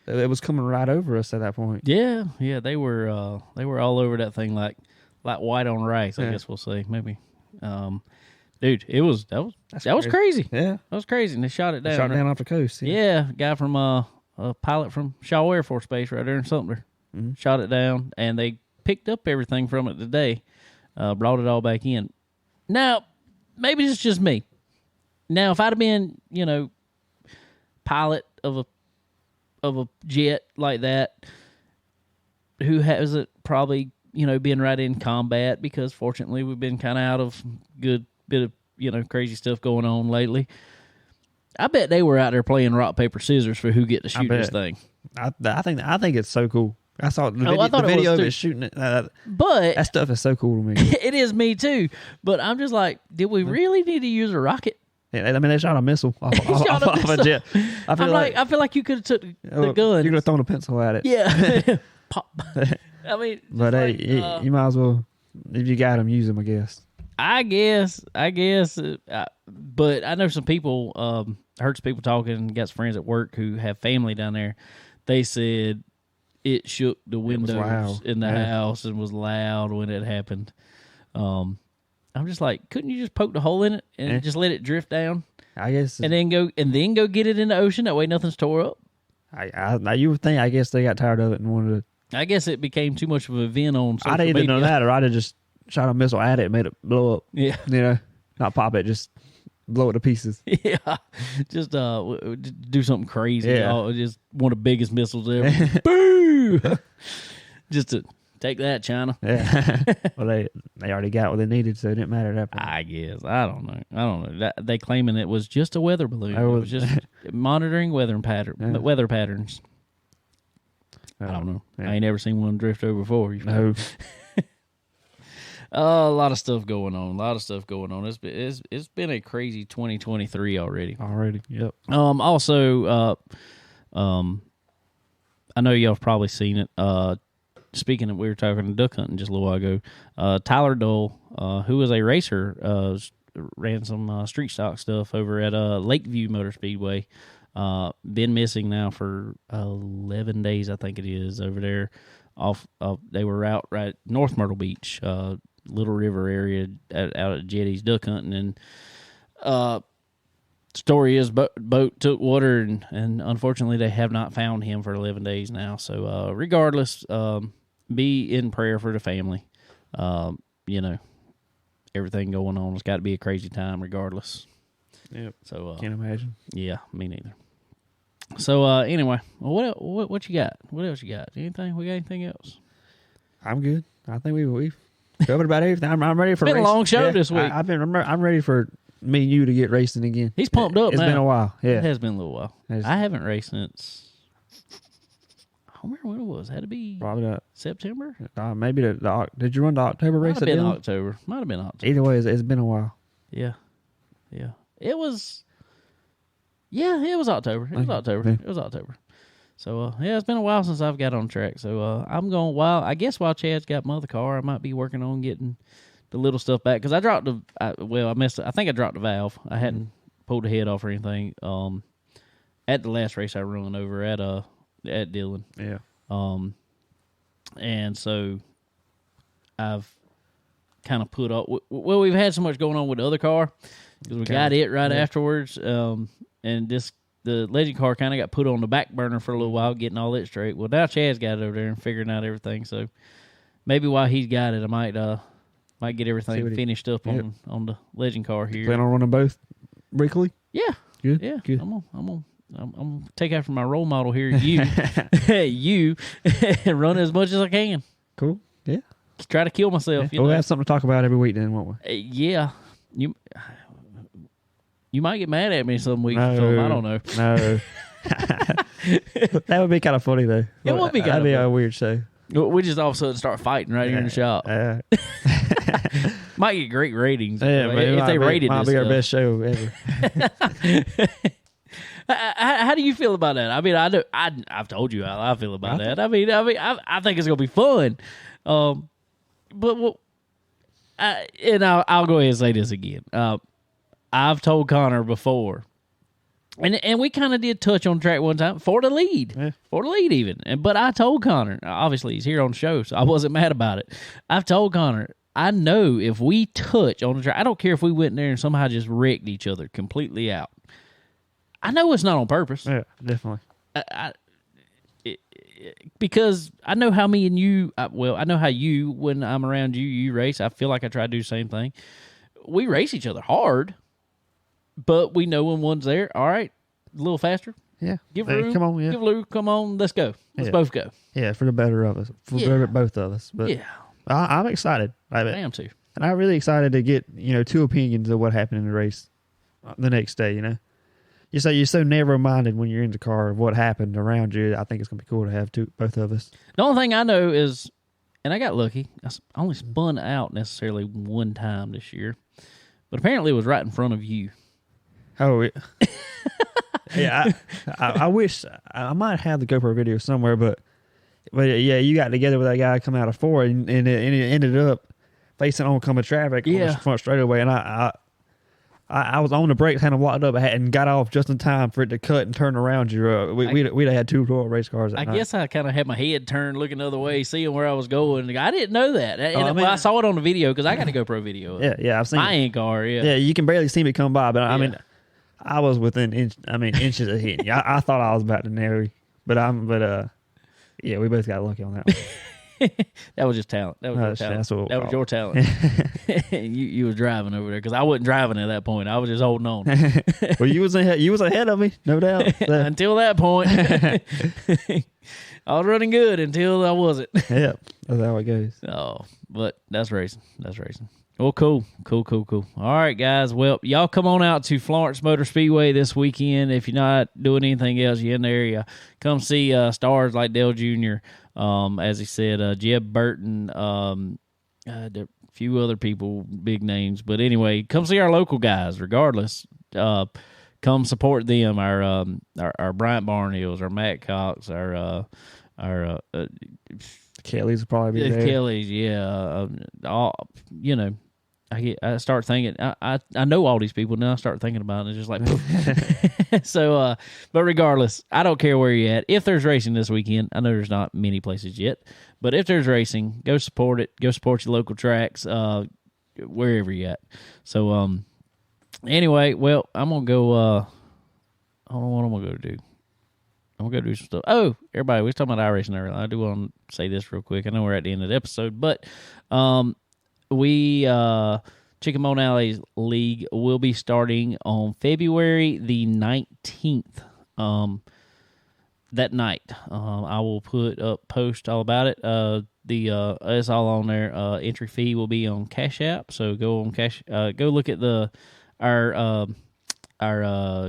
it was coming right over us at that point. Yeah, they were all over that thing like white on rice. I guess we'll say maybe. Dude, that was crazy. Yeah, that was crazy. And they shot it down. shot down off the coast. Yeah, a guy from a pilot from Shaw Air Force Base right there in Sumter shot it down, and they picked up everything from it today, brought it all back in. Now, maybe it's just me. Now, if I'd have been, pilot of a jet like that, who has it probably, been right in combat, because fortunately we've been kind of out of good bit of, crazy stuff going on lately. I bet they were out there playing rock, paper, scissors for who get to shoot this thing. I think it's so cool. I saw the I thought the video of too. it shooting it. But That stuff is so cool to me. it is me too. But I'm just like, did we really need to use a rocket? Yeah, I mean, they shot a missile off a jet. I feel like you could have took the gun. You could have thrown a pencil at it. Yeah. Pop. I mean, But hey, you might as well, if you got them, use them, I guess. I guess. But I know some people, heard some people talking, got some friends at work who have family down there. They said it shook the windows in the house and was loud when it happened. I'm just like, couldn't you just poke the hole in it and just let it drift down? I guess. And then go get it in the ocean. That way nothing's tore up. You would think, I guess they got tired of it and wanted to. I guess it became too much of an event on social I'd either media. know that, or I'd have just shot a missile at it and made it blow up. Yeah. Not pop it, just blow it to pieces. Yeah. Just do something crazy. Yeah. Just one of the biggest missiles ever. Boo! Just to take that, China. Yeah. Well, they already got what they needed, so it didn't matter that point. I guess. I don't know. They claiming it was just a weather balloon. It was just monitoring weather patterns. I don't know. Yeah. I ain't never seen one drift over before. No. A lot of stuff going on. It's been a crazy 2023 already. Yep. Also, I know y'all have probably seen it. Speaking of, we were talking duck hunting just a little while ago. Tyler Dole, who was a racer, ran some street stock stuff over at Lakeview Motor Speedway. Been missing now for 11 days, I think it is, over there. They were out right North Myrtle Beach, Little River area, out at Jetty's duck hunting, and story is boat took water, and unfortunately they have not found him for 11 days now. So regardless, be in prayer for the family. Everything going on, it's got to be a crazy time regardless. Yep. So Can't imagine. yeah, me neither. So anyway, what you got? What else you got? Anything? We got anything else? I'm good. I think we've covered about everything. I'm ready for. It's been a racing. long show this week. I'm ready for me and you to get racing again. He's pumped up. It's now. been a while. Yeah, It has been a little while. It's- I haven't raced since. I don't remember when it was. Had to be probably September. maybe did you run the October race? Might have been October. Might have been October. Either way, it's been a while. Yeah. It was. Yeah, it was October. It was Okay. October. Yeah. It was October. So it's been a while since I've got on track. So I'm going. I guess while Chad's got my other car, I might be working on getting the little stuff back, because I dropped I messed. I think I dropped the valve. I hadn't pulled the head off or anything. At the last race I run over at Dillon. Yeah. And so I've kind of put up. Well, we've had so much going on with the other car, because we got it right afterwards. And the Legend car kind of got put on the back burner for a little while, getting all that straight. Well, now Chad's got it over there and figuring out everything. So maybe while he's got it, I might Might get everything finished up on the legend car here. Plan on running both weekly? Yeah. Good. Yeah. Good. I'm gonna take after my role model here, you, and run as much as I can. Cool. Yeah. Try to kill myself. We'll have something to talk about every week then, won't we? Yeah. You might get mad at me some weeks. No, or something. I don't know. No. That would be kind of funny though. It would be kind That'd of be funny. a weird show. We just all of a sudden start fighting right here in the shop. Might get great ratings if they rated might this be our stuff. best show ever. How do you feel about that? I mean, I've told you how I feel about that. I mean, I think it's gonna be fun. But I'll go ahead and say this again. I've told Connor before, and we kind of did touch on track one time for the lead, even. But I told Connor, obviously he's here on the show, so I wasn't mad about it. I've told Connor, I know if we touch on the track, I don't care if we went in there and somehow just wrecked each other completely out. I know it's not on purpose. Yeah, definitely. Because I know how me and you, I know how you, when I'm around you, you race. I feel like I try to do the same thing. We race each other hard, but we know when one's there. All right, a little faster. Yeah. Give Lou, come on, yeah. Give Lou, come on, let's go. Let's both go. Yeah, for the better of us. Both of us. But Yeah. I'm excited. I am too. And I'm really excited to get, two opinions of what happened in the race the next day, You're so narrow-minded when you're in the car of what happened around you. I think it's going to be cool to have both of us. The only thing I know is, and I got lucky, I only spun out necessarily one time this year, but apparently it was right in front of you. Oh, yeah. Yeah, I wish I might have the GoPro video somewhere, but yeah, you got together with that guy coming out of four, and it ended up facing oncoming traffic on the front straightaway, and I was on the brakes, had them locked up, and got off just in time for it to cut and turn around you. We'd have had two Royal race cars. I guess I kind of had my head turned, looking the other way, seeing where I was going. I didn't know that. I saw it on the video because I got a GoPro video. Yeah, I've seen my it. car. Yeah, you can barely see me come by, but I mean, I was within inches of hitting you. I thought I was about to nail you, but yeah, we both got lucky on that one. That was just talent. That was your talent. That was your talent. You was driving over there because I wasn't driving at that point. I was just holding on. Well, you was ahead of me, no doubt. Until that point, I was running good until I wasn't. Yeah, that's how it goes. Oh, but that's racing. Well, cool. All right, guys. Well, y'all come on out to Florence Motor Speedway this weekend. If you're not doing anything else, you're in the area, come see stars like Dale Jr., as he said, Jeb Burton, there are a few other people, big names. But anyway, come see our local guys regardless. Come support them, our Bryant Barnhills, our Matt Cox, our Kelly's will probably be there. Kelly's, yeah. I start thinking, I know all these people now. I start thinking about it. It's just like, so, but regardless, I don't care where you're at. If there's racing this weekend, I know there's not many places yet, but if there's racing, go support it. Go support your local tracks, wherever you're at. So, anyway, well, I'm going to go, I don't know what I'm going to go do. I'm going to go do some stuff. Oh, everybody, we was talking about iRacing earlier. I do want to say this real quick. I know we're at the end of the episode, but, we Chicken Bone Alley's League will be starting on February the 19th. That night, I will put up post all about it. It's all on there. Entry fee will be on Cash App, so go on go look at our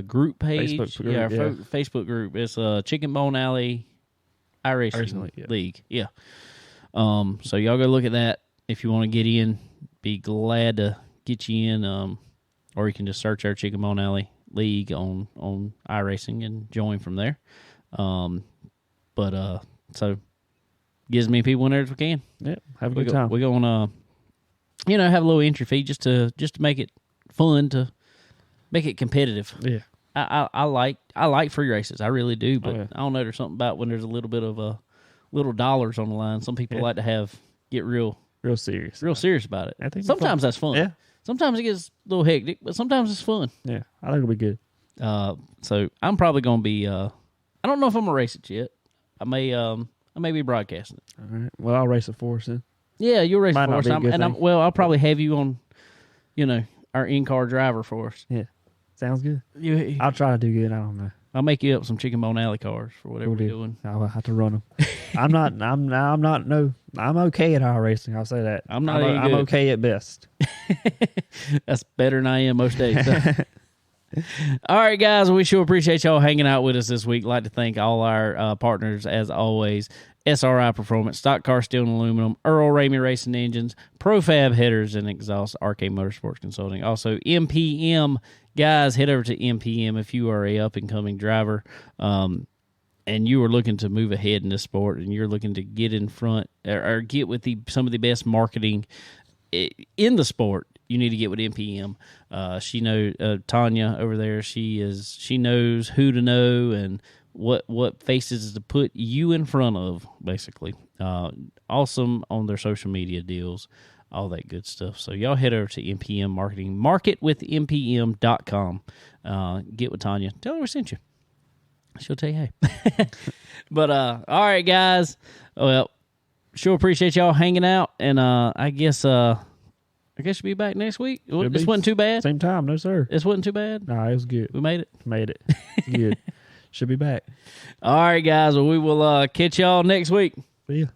group page, Facebook group. It's Chicken Bone Alley iRacing League. Yeah. So y'all go look at that. If you want to get in, be glad to get you in, or you can just search our Chicken Bone Alley League on iRacing and join from there. So get as many people in there as we can. Yeah, have a good time. We're going to, have a little entry fee just to make it fun, to make it competitive. Yeah, I like free races, I really do, but I don't know. There's something about when there's a little bit of little dollars on the line. Some people like to get real serious about it. I think sometimes that's fun. Yeah. Sometimes it gets a little hectic, but sometimes it's fun. Yeah, I think it'll be good. So I'm probably going to be. I don't know if I'm gonna race it yet. I may be broadcasting it. All right. Well, I'll race it for us then. Yeah, you'll race Might for not us. be a good thing. I'll probably have you on, our in-car driver for us. Yeah, sounds good. You, I'll try to do good. I don't know. I'll make you up some Chicken Bone Alley cars for whatever we're doing. I'll have to run them. I'm okay at our racing. I'll say that. I'm I'm okay at best. That's better than I am most days. All right, guys. We sure appreciate y'all hanging out with us this week. Like to thank all our partners, as always. SRI Performance, Stock Car Steel and Aluminum, Earl Ramey Racing Engines, Profab Headers and Exhaust, RK Motorsports Consulting. Also, MPM. Guys, head over to MPM if you are a up-and-coming driver and you are looking to move ahead in this sport and you're looking to get in front or get with some of the best marketing in the sport. You need to get with MPM. She knows Tanya over there. She knows who to know and what faces to put you in front of, basically. Awesome on their social media deals, all that good stuff. So y'all head over to MPM Marketing, marketwithmpm.com. Get with Tanya. Tell her we sent you. She'll tell you hey. But all right, guys. Well, sure appreciate y'all hanging out, and I guess you'll be back next week. This wasn't too bad. Same time, no sir. This wasn't too bad. No, it was good. We made it. It's good. Should be back. All right, guys. Well, we will catch y'all next week. See ya.